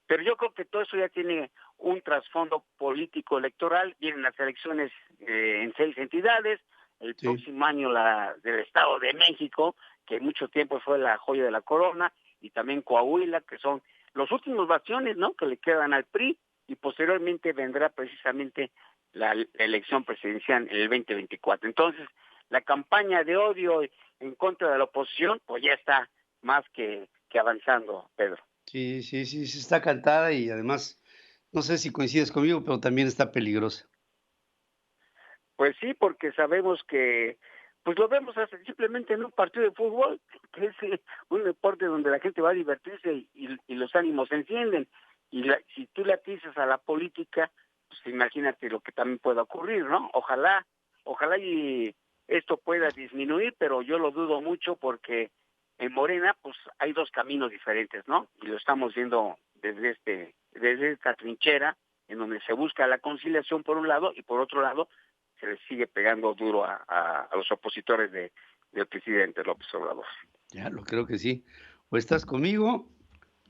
Pero yo creo que todo eso ya tiene un trasfondo político electoral. Vienen las elecciones en 6 entidades. El próximo año la del Estado de México, que mucho tiempo fue la joya de la corona, y también Coahuila, que son los últimos bastiones, ¿no?, que le quedan al PRI, y posteriormente vendrá precisamente la elección presidencial en el 2024. Entonces, la campaña de odio en contra de la oposición, pues ya está más que avanzando, Pedro. Sí, está cantada y además, no sé si coincides conmigo, pero también está peligrosa. Pues sí, porque sabemos que, pues lo vemos simplemente en un partido de fútbol, que es un deporte donde la gente va a divertirse y los ánimos se encienden. Y si tú le atizas a la política, pues imagínate lo que también pueda ocurrir, ¿no? Ojalá y esto pueda disminuir, pero yo lo dudo mucho porque en Morena, pues hay 2 caminos diferentes, ¿no? Y lo estamos viendo desde esta trinchera, en donde se busca la conciliación por un lado, y por otro lado, se le sigue pegando duro a los opositores del presidente López Obrador. Ya, lo creo que sí. O estás conmigo,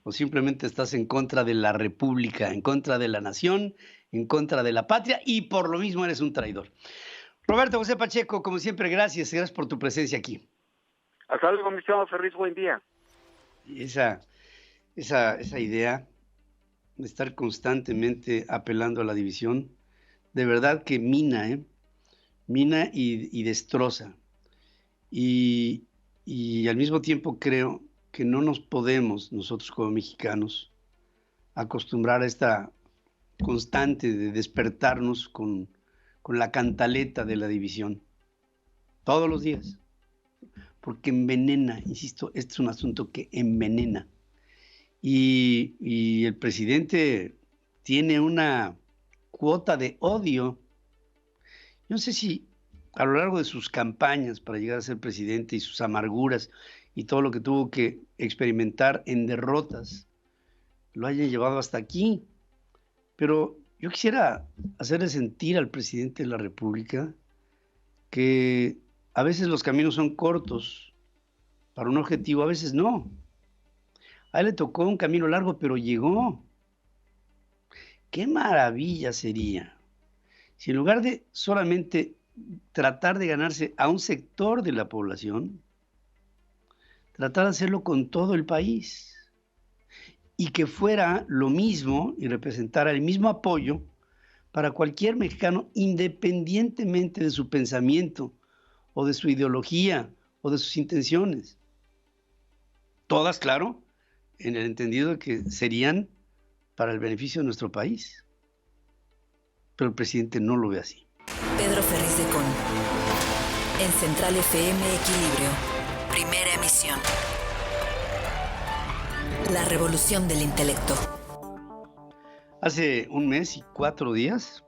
o simplemente estás en contra de la República, en contra de la nación, en contra de la patria, y por lo mismo eres un traidor. Roberto José Pacheco, como siempre, gracias por tu presencia aquí. Hasta luego, mi estimado Ferriz, buen día. Esa idea de estar constantemente apelando a la división, de verdad que mina y destroza. Y al mismo tiempo creo que no nos podemos, nosotros como mexicanos, acostumbrar a esta constante de despertarnos con la cantaleta de la división, todos los días. Porque envenena, insisto, este es un asunto que envenena. Y el presidente tiene una cuota de odio. Yo no sé si a lo largo de sus campañas para llegar a ser presidente y sus amarguras y todo lo que tuvo que experimentar en derrotas, lo haya llevado hasta aquí. Pero yo quisiera hacerle sentir al presidente de la República que a veces los caminos son cortos para un objetivo, a veces no. A él le tocó un camino largo, pero llegó. ¡Qué maravilla sería si en lugar de solamente tratar de ganarse a un sector de la población, tratar de hacerlo con todo el país? Y que fuera lo mismo y representara el mismo apoyo para cualquier mexicano, independientemente de su pensamiento, o de su ideología, o de sus intenciones. Todas, claro, en el entendido de que serían para el beneficio de nuestro país. Pero el presidente no lo ve así. Pedro Ferriz de Con. En Central FM Equilibrio. Primera emisión. La revolución del intelecto. Hace 1 mes y 4 días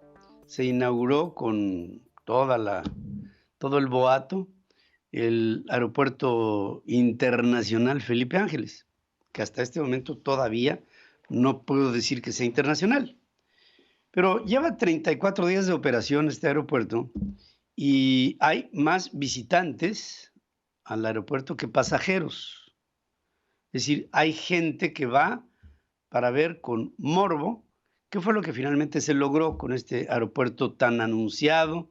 se inauguró con todo el boato el Aeropuerto Internacional Felipe Ángeles, que hasta este momento todavía no puedo decir que sea internacional. Pero lleva 34 días de operación este aeropuerto y hay más visitantes al aeropuerto que pasajeros. Es decir, hay gente que va para ver con morbo ¿Qué fue lo que finalmente se logró con este aeropuerto tan anunciado,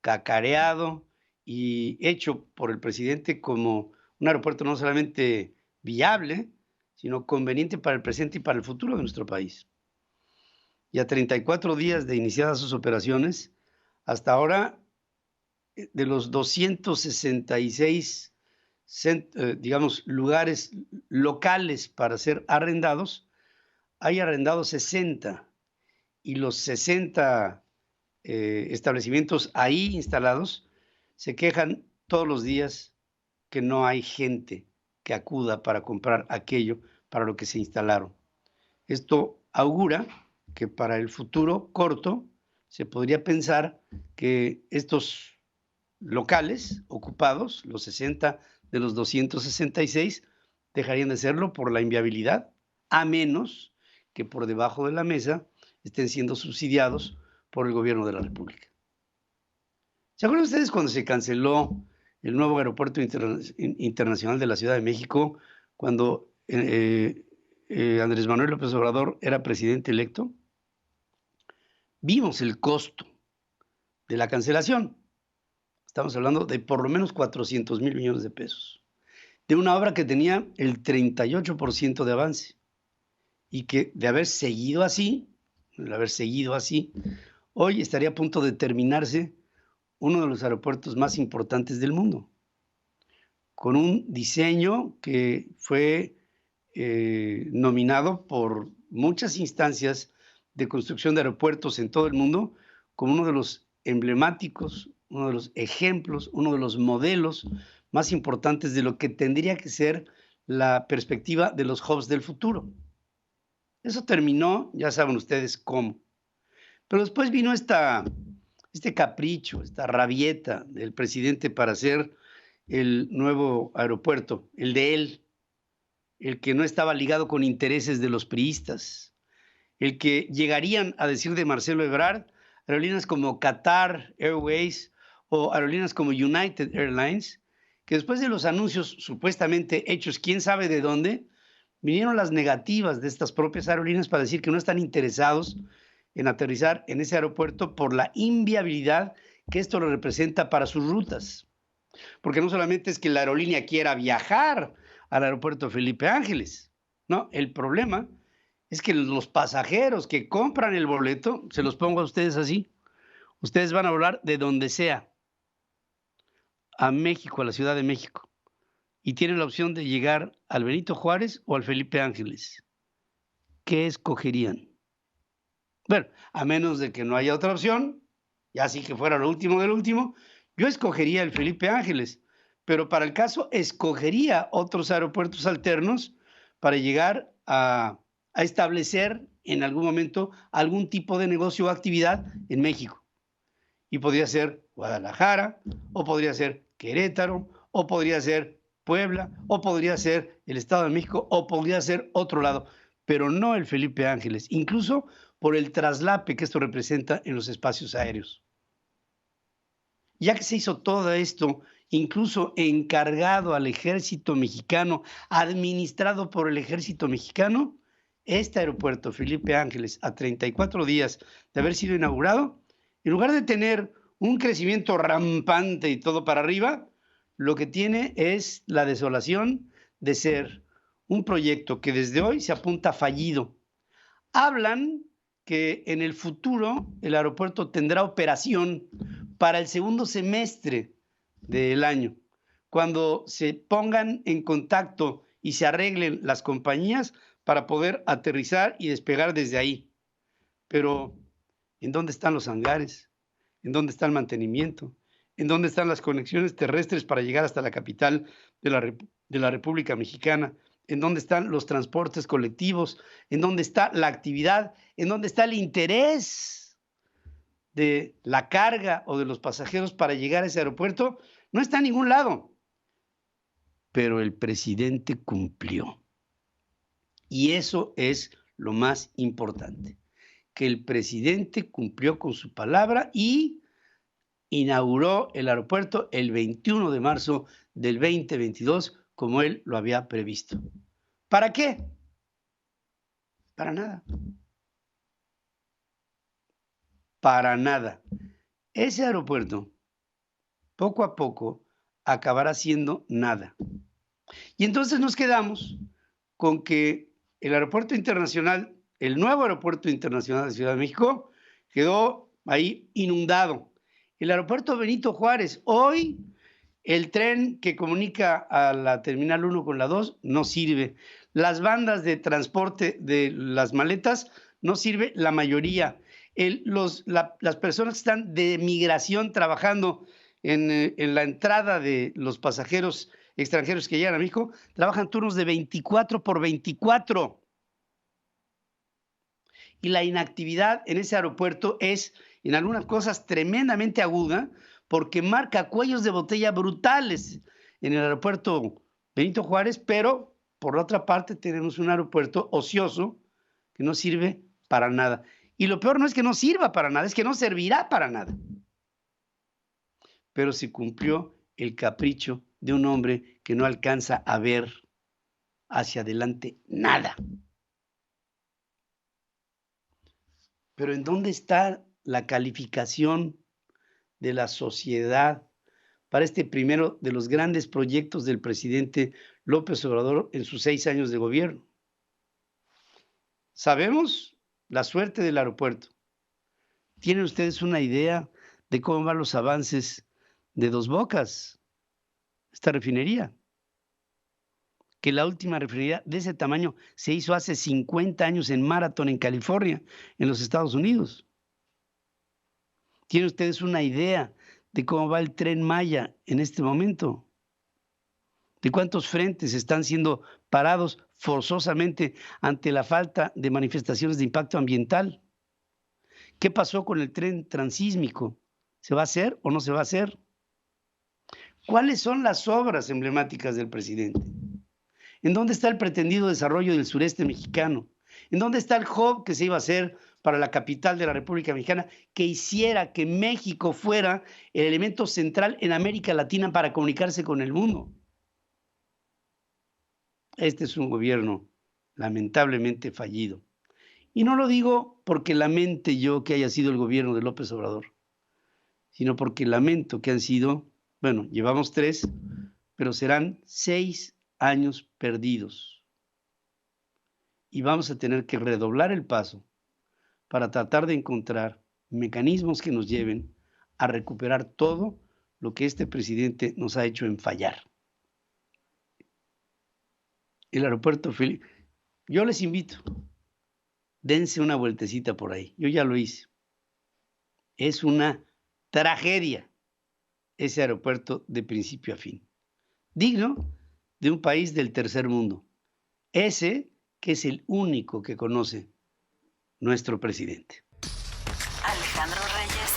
cacareado y hecho por el presidente como un aeropuerto no solamente viable, sino conveniente para el presente y para el futuro de nuestro país? Y a 34 días de iniciadas sus operaciones, hasta ahora, de los 266, digamos, lugares locales para ser arrendados, hay arrendados 60, y los 60 establecimientos ahí instalados se quejan todos los días que no hay gente que acuda para comprar aquello para lo que se instalaron. Esto augura que para el futuro corto se podría pensar que estos locales ocupados, los 60 de los 266, dejarían de serlo por la inviabilidad, a menos que por debajo de la mesa estén siendo subsidiados por el gobierno de la República. ¿Se acuerdan ustedes cuando se canceló el nuevo aeropuerto internacional de la Ciudad de México, cuando Andrés Manuel López Obrador era presidente electo? Vimos el costo de la cancelación. Estamos hablando de por lo menos 400 mil millones de pesos, de una obra que tenía el 38% de avance y que de haber seguido así, hoy estaría a punto de terminarse uno de los aeropuertos más importantes del mundo, con un diseño que fue nominado por muchas instancias de construcción de aeropuertos en todo el mundo como uno de los emblemáticos, uno de los ejemplos, uno de los modelos más importantes de lo que tendría que ser la perspectiva de los hubs del futuro. Eso terminó, ya saben ustedes cómo. Pero después vino este capricho, esta rabieta del presidente para hacer el nuevo aeropuerto, el de él, el que no estaba ligado con intereses de los priistas, el que llegarían a decir de Marcelo Ebrard, aerolíneas como Qatar Airways o aerolíneas como United Airlines, que después de los anuncios supuestamente hechos quién sabe de dónde, vinieron las negativas de estas propias aerolíneas para decir que no están interesados en aterrizar en ese aeropuerto por la inviabilidad que esto le representa para sus rutas. Porque no solamente es que la aerolínea quiera viajar al aeropuerto Felipe Ángeles, no, el problema es que los pasajeros que compran el boleto, se los pongo a ustedes así, ustedes van a volar de donde sea, a México, a la Ciudad de México, y tienen la opción de llegar al Benito Juárez o al Felipe Ángeles. ¿Qué escogerían? Bueno, a menos de que no haya otra opción, ya así que fuera lo último del último, yo escogería el Felipe Ángeles, pero para el caso escogería otros aeropuertos alternos para llegar a establecer en algún momento algún tipo de negocio o actividad en México. Y podría ser Guadalajara, o podría ser Querétaro, o podría ser Puebla, o podría ser el Estado de México, o podría ser otro lado, pero no el Felipe Ángeles, incluso por el traslape que esto representa en los espacios aéreos. Ya que se hizo todo esto, incluso encargado al ejército mexicano, administrado por el ejército mexicano, este aeropuerto Felipe Ángeles, a 34 días de haber sido inaugurado, en lugar de tener un crecimiento rampante y todo para arriba, lo que tiene es la desolación de ser un proyecto que desde hoy se apunta fallido. Hablan que en el futuro el aeropuerto tendrá operación para el segundo semestre del año, cuando se pongan en contacto y se arreglen las compañías para poder aterrizar y despegar desde ahí. Pero, ¿en dónde están los hangares? ¿En dónde está el mantenimiento? ¿En dónde están las conexiones terrestres para llegar hasta la capital de la República Mexicana? ¿En dónde están los transportes colectivos? ¿En dónde está la actividad? ¿En dónde está el interés de la carga o de los pasajeros para llegar a ese aeropuerto? No está en ningún lado. Pero el presidente cumplió. Y eso es lo más importante, que el presidente cumplió con su palabra y inauguró el aeropuerto el 21 de marzo del 2022, como él lo había previsto. ¿Para qué? Para nada. para nada. Ese aeropuerto, poco a poco, acabará siendo nada. Y entonces nos quedamos con que el aeropuerto internacional, el nuevo aeropuerto internacional de Ciudad de México, quedó ahí inundado. El aeropuerto Benito Juárez, hoy el tren que comunica a la Terminal 1 con la 2 no sirve. Las bandas de transporte de las maletas no sirve la mayoría. Las personas que están de migración trabajando en la entrada de los pasajeros extranjeros que llegan a México, trabajan turnos de 24 por 24. Y la inactividad en ese aeropuerto es, en algunas cosas, tremendamente aguda, porque marca cuellos de botella brutales en el aeropuerto Benito Juárez, pero por la otra parte tenemos un aeropuerto ocioso que no sirve para nada. Y lo peor no es que no sirva para nada, es que no servirá para nada. Pero se cumplió el capricho de un hombre que no alcanza a ver hacia adelante nada. Pero ¿en dónde está la calificación de la sociedad para este primero de los grandes proyectos del presidente López Obrador en sus 6 años de gobierno? Sabemos la suerte del aeropuerto. ¿Tienen ustedes una idea de cómo van los avances de Dos Bocas, esta refinería? Que la última refinería de ese tamaño se hizo hace 50 años en Marathon, en California, en los Estados Unidos. ¿Tienen ustedes una idea de cómo va el Tren Maya en este momento? ¿De cuántos frentes están siendo parados forzosamente ante la falta de manifestaciones de impacto ambiental? ¿Qué pasó con el tren transísmico? ¿Se va a hacer o no se va a hacer? ¿Cuáles son las obras emblemáticas del presidente? ¿En dónde está el pretendido desarrollo del sureste mexicano? ¿En dónde está el hub que se iba a hacer para la capital de la República Mexicana, que hiciera que México fuera el elemento central en América Latina para comunicarse con el mundo? Este es un gobierno lamentablemente fallido. Y no lo digo porque lamente yo que haya sido el gobierno de López Obrador, sino porque lamento que han sido, bueno, llevamos 3, pero serán 6 años perdidos. Y vamos a tener que redoblar el paso para tratar de encontrar mecanismos que nos lleven a recuperar todo lo que este presidente nos ha hecho en fallar. El aeropuerto Felipe, yo les invito, dense una vueltecita por ahí, yo ya lo hice. Es una tragedia ese aeropuerto de principio a fin, digno de un país del tercer mundo, ese que es el único que conoce nuestro presidente. Alejandro Reyes,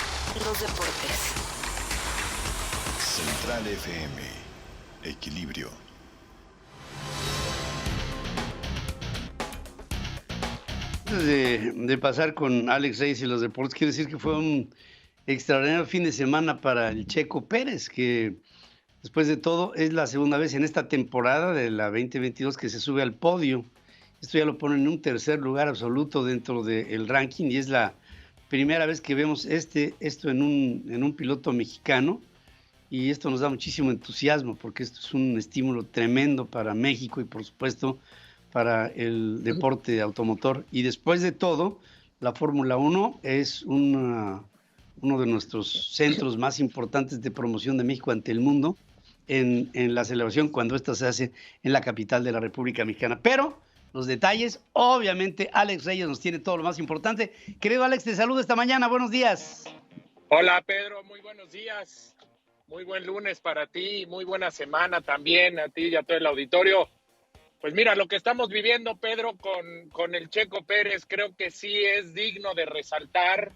los deportes. Central FM, Equilibrio. Antes de pasar con Alex Reyes y los deportes, quiero decir que fue un extraordinario fin de semana para el Checo Pérez, que después de todo es la segunda vez en esta temporada de la 2022 que se sube al podio. Esto ya lo pone en un tercer lugar absoluto dentro del ranking y es la primera vez que vemos esto en un piloto mexicano, y esto nos da muchísimo entusiasmo porque esto es un estímulo tremendo para México y por supuesto para el deporte automotor. Y después de todo, la Fórmula 1 es uno de nuestros centros más importantes de promoción de México ante el mundo en la celebración cuando esta se hace en la capital de la República Mexicana. Pero los detalles, obviamente, Alex Reyes nos tiene todo lo más importante. Querido Alex, te saludo esta mañana. Buenos días. Hola, Pedro. Muy buenos días. Muy buen lunes para ti. Muy buena semana también a ti y a todo el auditorio. Pues mira, lo que estamos viviendo, Pedro, con el Checo Pérez, creo que sí es digno de resaltar,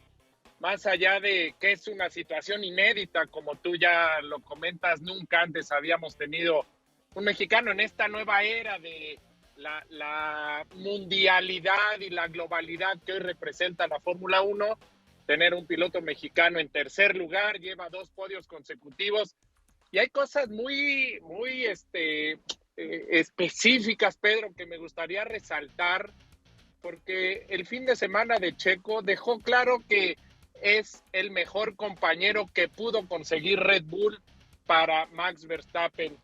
más allá de que es una situación inédita, como tú ya lo comentas, nunca antes habíamos tenido un mexicano en esta nueva era de la mundialidad y la globalidad que hoy representa la Fórmula 1, tener un piloto mexicano en tercer lugar, lleva 2 podios consecutivos, y hay cosas muy específicas, Pedro, que me gustaría resaltar, porque el fin de semana de Checo dejó claro que es el mejor compañero que pudo conseguir Red Bull para Max Verstappen.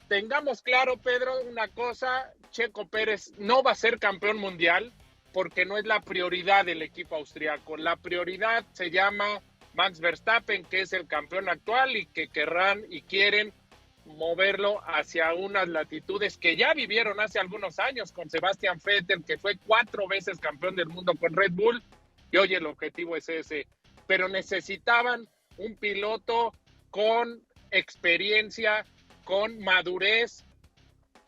Tengamos claro, Pedro, una cosa: Checo Pérez no va a ser campeón mundial porque no es la prioridad del equipo austriaco. La prioridad se llama Max Verstappen, que es el campeón actual y que querrán y quieren moverlo hacia unas latitudes que ya vivieron hace algunos años con Sebastian Vettel, que fue 4 veces campeón del mundo con Red Bull, y hoy el objetivo es ese. Pero necesitaban un piloto con experiencia, con madurez,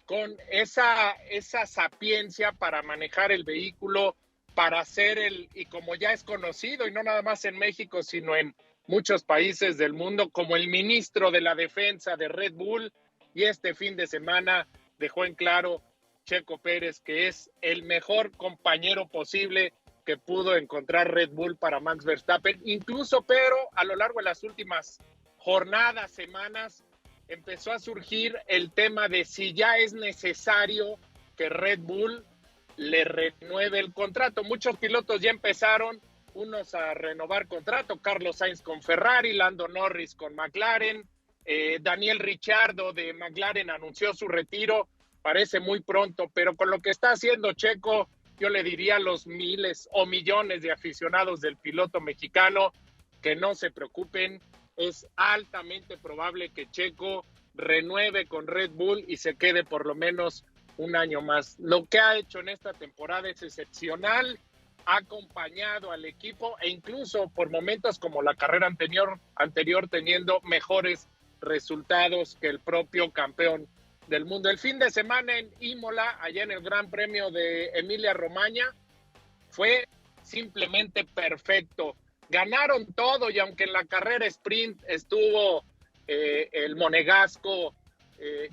con esa sapiencia para manejar el vehículo, para ser y como ya es conocido, y no nada más en México, sino en muchos países del mundo, como el ministro de la defensa de Red Bull. Y este fin de semana dejó en claro Checo Pérez que es el mejor compañero posible que pudo encontrar Red Bull para Max Verstappen. Incluso, Pedro, a lo largo de las últimas jornadas, semanas, empezó a surgir el tema de si ya es necesario que Red Bull le renueve el contrato. Muchos pilotos ya empezaron, unos a renovar contrato: Carlos Sainz con Ferrari, Lando Norris con McLaren, Daniel Ricciardo de McLaren anunció su retiro. Parece muy pronto, pero con lo que está haciendo Checo, yo le diría a los miles o millones de aficionados del piloto mexicano que no se preocupen. Es altamente probable que Checo renueve con Red Bull y se quede por lo menos un año más. Lo que ha hecho en esta temporada es excepcional, ha acompañado al equipo e incluso por momentos como la carrera anterior teniendo mejores resultados que el propio campeón del mundo. El fin de semana en Imola, allá en el Gran Premio de Emilia-Romagna, fue simplemente perfecto. Ganaron todo, y aunque en la carrera sprint estuvo el monegasco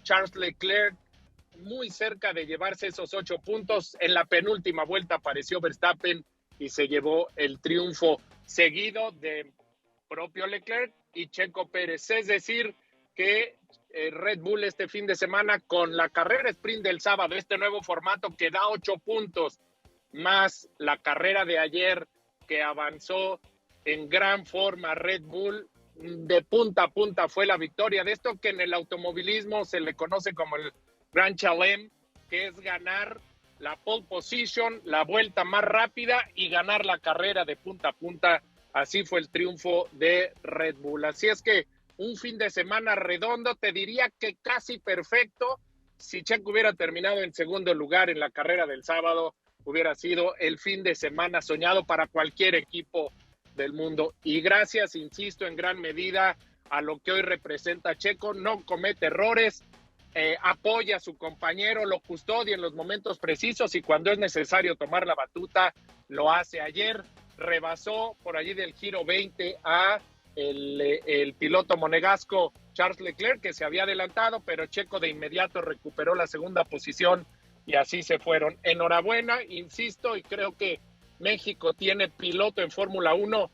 Charles Leclerc muy cerca de llevarse esos 8 puntos, en la penúltima vuelta apareció Verstappen y se llevó el triunfo, seguido de propio Leclerc y Checo Pérez. Es decir, que Red Bull este fin de semana, con la carrera sprint del sábado, este nuevo formato que da 8 puntos, más la carrera de ayer que avanzó en gran forma Red Bull, de punta a punta fue la victoria de esto que en el automovilismo se le conoce como el Grand Chelem, que es ganar la pole position, la vuelta más rápida y ganar la carrera de punta a punta. Así fue el triunfo de Red Bull. Así es que un fin de semana redondo, te diría que casi perfecto. Si Checo hubiera terminado en segundo lugar en la carrera del sábado, hubiera sido el fin de semana soñado para cualquier equipo del mundo. Y gracias, insisto, en gran medida a lo que hoy representa Checo. No comete errores, apoya a su compañero, lo custodia en los momentos precisos y cuando es necesario tomar la batuta, lo hace. Ayer rebasó por allí del giro 20 a el piloto monegasco Charles Leclerc, que se había adelantado, pero Checo de inmediato recuperó la segunda posición y así se fueron. Enhorabuena, insisto, y creo que México tiene piloto en Fórmula 1,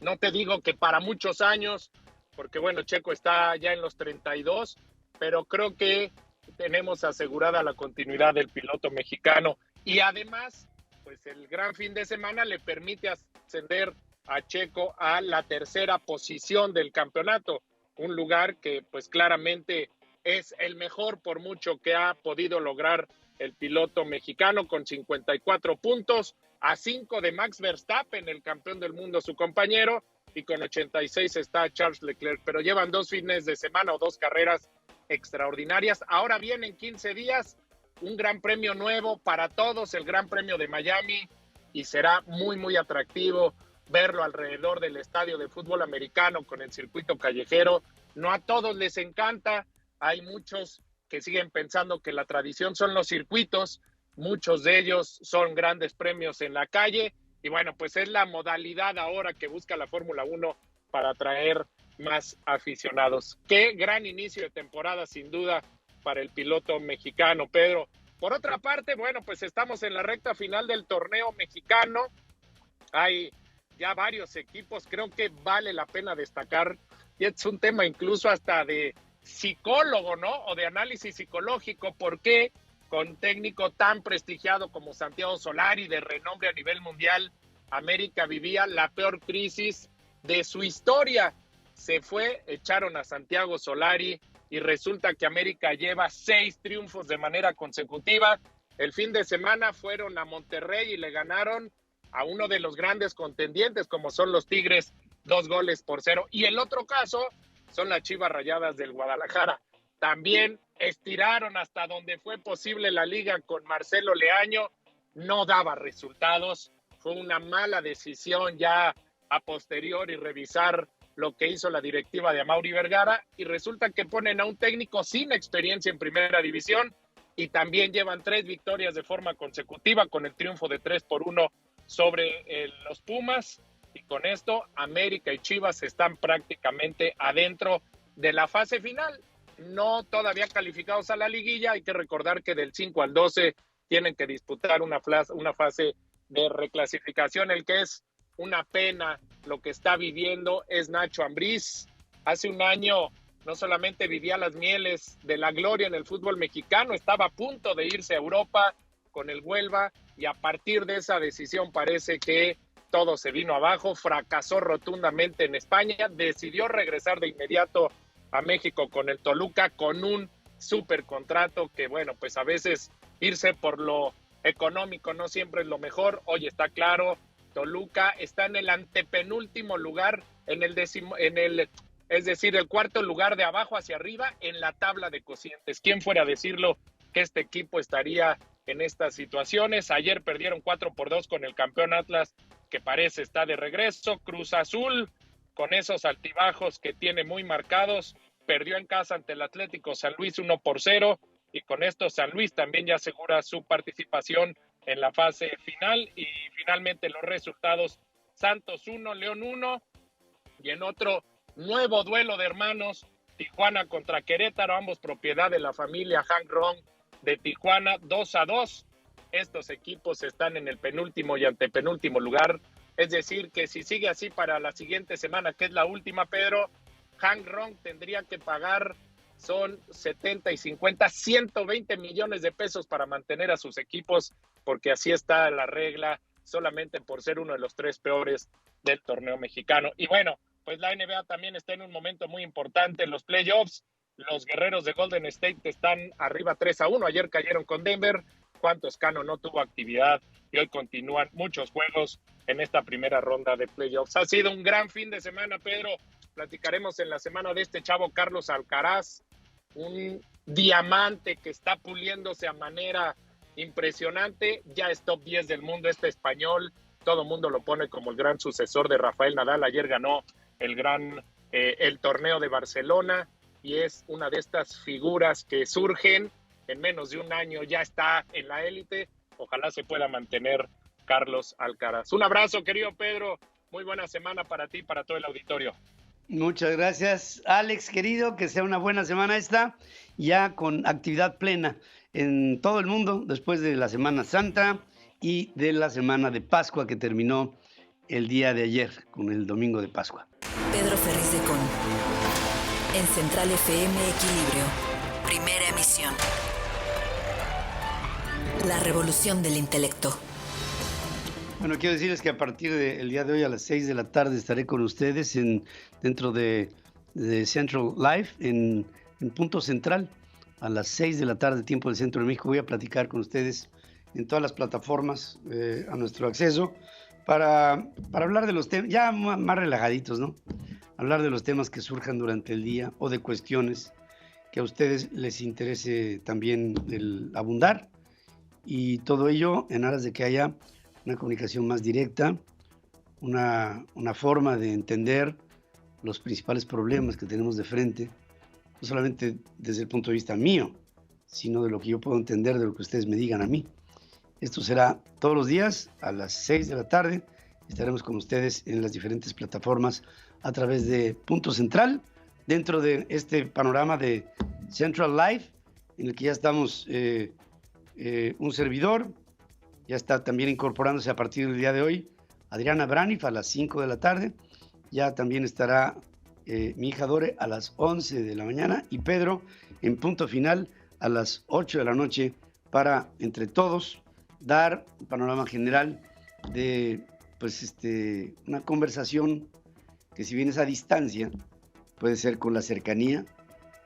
no te digo que para muchos años, porque bueno, Checo está ya en los 32, pero creo que tenemos asegurada la continuidad del piloto mexicano. Y además, pues el gran fin de semana le permite ascender a Checo a la tercera posición del campeonato, un lugar que pues claramente es el mejor por mucho que ha podido lograr el piloto mexicano, con 54 puntos, a 5 de Max Verstappen, el campeón del mundo, su compañero, y con 86 está Charles Leclerc, pero llevan 2 fines de semana o 2 carreras extraordinarias. Ahora vienen 15 días, un gran premio nuevo para todos, el Gran Premio de Miami, y será muy, muy atractivo verlo alrededor del estadio de fútbol americano con el circuito callejero. No a todos les encanta, hay muchos que siguen pensando que la tradición son los circuitos, muchos de ellos son grandes premios en la calle, y bueno, pues es la modalidad ahora que busca la Fórmula 1 para atraer más aficionados. Qué gran inicio de temporada, sin duda, para el piloto mexicano, Pedro. Por otra parte, bueno, pues estamos en la recta final del torneo mexicano. Hay ya varios equipos, creo que vale la pena destacar, y es un tema incluso hasta de psicólogo, ¿no? O de análisis psicológico, ¿por qué con técnico tan prestigiado como Santiago Solari, de renombre a nivel mundial, América vivía la peor crisis de su historia. Se fue, echaron a Santiago Solari y resulta que América lleva 6 triunfos de manera consecutiva. El fin de semana fueron a Monterrey y le ganaron a uno de los grandes contendientes, como son los Tigres, 2-0. Y el otro caso son las Chivas Rayadas del Guadalajara. También estiraron hasta donde fue posible la liga con Marcelo Leaño, no daba resultados. Fue una mala decisión ya a posteriori revisar lo que hizo la directiva de Amaury Vergara, y resulta que ponen a un técnico sin experiencia en primera división, y también llevan 3 victorias de forma consecutiva con el triunfo de 3-1 sobre los Pumas, y con esto América y Chivas están prácticamente adentro de la fase final. No todavía calificados a la liguilla, hay que recordar que del 5 al 12 tienen que disputar una fase de reclasificación. El que es una pena lo que está viviendo es Nacho Ambriz. Hace un año no solamente vivía las mieles de la gloria en el fútbol mexicano, estaba a punto de irse a Europa con el Huelva, y a partir de esa decisión parece que todo se vino abajo, fracasó rotundamente en España, decidió regresar de inmediato a México con el Toluca, con un súper contrato que, bueno, pues a veces irse por lo económico no siempre es lo mejor. Hoy está claro, Toluca está en el antepenúltimo lugar, es decir, el cuarto lugar de abajo hacia arriba en la tabla de cocientes. ¿Quién fuera a decirlo que este equipo estaría en estas situaciones? Ayer perdieron 4-2 con el campeón Atlas, que parece está de regreso. Cruz Azul, con esos altibajos que tiene muy marcados, perdió en casa ante el Atlético San Luis 1-0, y con esto San Luis también ya asegura su participación en la fase final. Y finalmente los resultados: Santos 1, León 1, y en otro nuevo duelo de hermanos, Tijuana contra Querétaro, ambos propiedad de la familia Hank Ron de Tijuana, 2-2. Estos equipos están en el penúltimo y antepenúltimo lugar, es decir, que si sigue así para la siguiente semana, que es la última, Pedro, Hank Ron tendría que pagar, son 70 y 50, 120 millones de pesos para mantener a sus equipos, porque así está la regla, solamente por ser uno de los 3 peores del torneo mexicano. Y bueno, pues la NBA también está en un momento muy importante en los playoffs. Los guerreros de Golden State están arriba 3-1. Ayer cayeron con Denver. Juan Toscano no tuvo actividad y hoy continúan muchos juegos en esta primera ronda de playoffs. Ha sido un gran fin de semana, Pedro. Platicaremos en la semana de este chavo Carlos Alcaraz, un diamante que está puliéndose a manera impresionante. Ya es top 10 del mundo este español. Todo el mundo lo pone como el gran sucesor de Rafael Nadal. Ayer ganó el torneo de Barcelona, y es una de estas figuras que surgen en menos de un año, ya está en la élite. Ojalá se pueda mantener Carlos Alcaraz. Un abrazo, querido Pedro. Muy buena semana para ti y para todo el auditorio. Muchas gracias, Alex, querido. Que sea una buena semana esta, ya con actividad plena en todo el mundo después de la Semana Santa y de la Semana de Pascua, que terminó el día de ayer con el Domingo de Pascua. Pedro Ferriz de Con, en Central FM Equilibrio, primera emisión. La revolución del intelecto. Bueno, quiero decirles que a partir del día de hoy a las 6 de la tarde estaré con ustedes dentro de Central Live en Punto Central. A las 6 de la tarde, tiempo del Centro de México, voy a platicar con ustedes en todas las plataformas a nuestro acceso para hablar de los temas ya más relajaditos, ¿no? Hablar de los temas que surjan durante el día o de cuestiones que a ustedes les interese también el abundar, y todo ello en aras de que haya una comunicación más directa, una forma de entender los principales problemas que tenemos de frente, no solamente desde el punto de vista mío, sino de lo que yo puedo entender de lo que ustedes me digan a mí. Esto será todos los días a las 6 de la tarde. Estaremos con ustedes en las diferentes plataformas a través de Punto Central, dentro de este panorama de Central Live, en el que ya estamos un servidor. Ya está también incorporándose a partir del día de hoy Adriana Braniff a las 5 de la tarde. Ya también estará mi hija Dore a las 11 de la mañana, y Pedro en Punto Final a las 8 de la noche, para entre todos dar un panorama general de pues una conversación que, si bien es a distancia, puede ser con la cercanía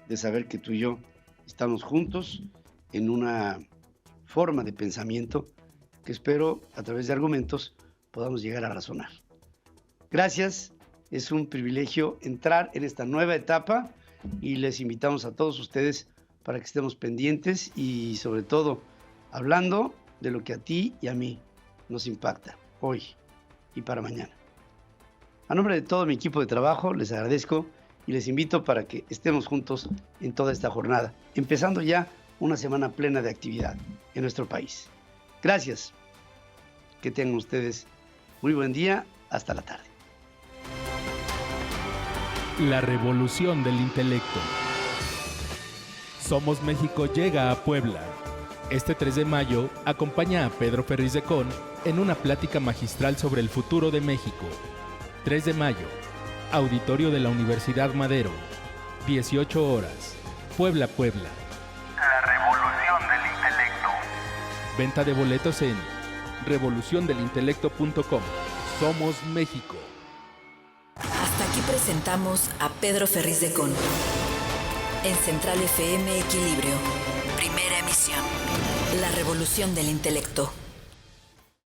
de saber que tú y yo estamos juntos en una forma de pensamiento que espero, a través de argumentos, podamos llegar a razonar. Gracias, es un privilegio entrar en esta nueva etapa y les invitamos a todos ustedes para que estemos pendientes y, sobre todo, hablando de lo que a ti y a mí nos impacta hoy y para mañana. A nombre de todo mi equipo de trabajo, les agradezco y les invito para que estemos juntos en toda esta jornada, empezando ya una semana plena de actividad en nuestro país. Gracias. Que tengan ustedes muy buen día. Hasta la tarde. La revolución del intelecto. Somos México llega a Puebla. Este 3 de mayo acompaña a Pedro Ferriz de Con en una plática magistral sobre el futuro de México. 3 de mayo, auditorio de la Universidad Madero, 18 horas, Puebla, Puebla. La revolución del intelecto. Venta de boletos en revoluciondelintelecto.com. Somos México. Hasta aquí presentamos a Pedro Ferriz de Con. En Central FM Equilibrio. Primera emisión. La revolución del intelecto.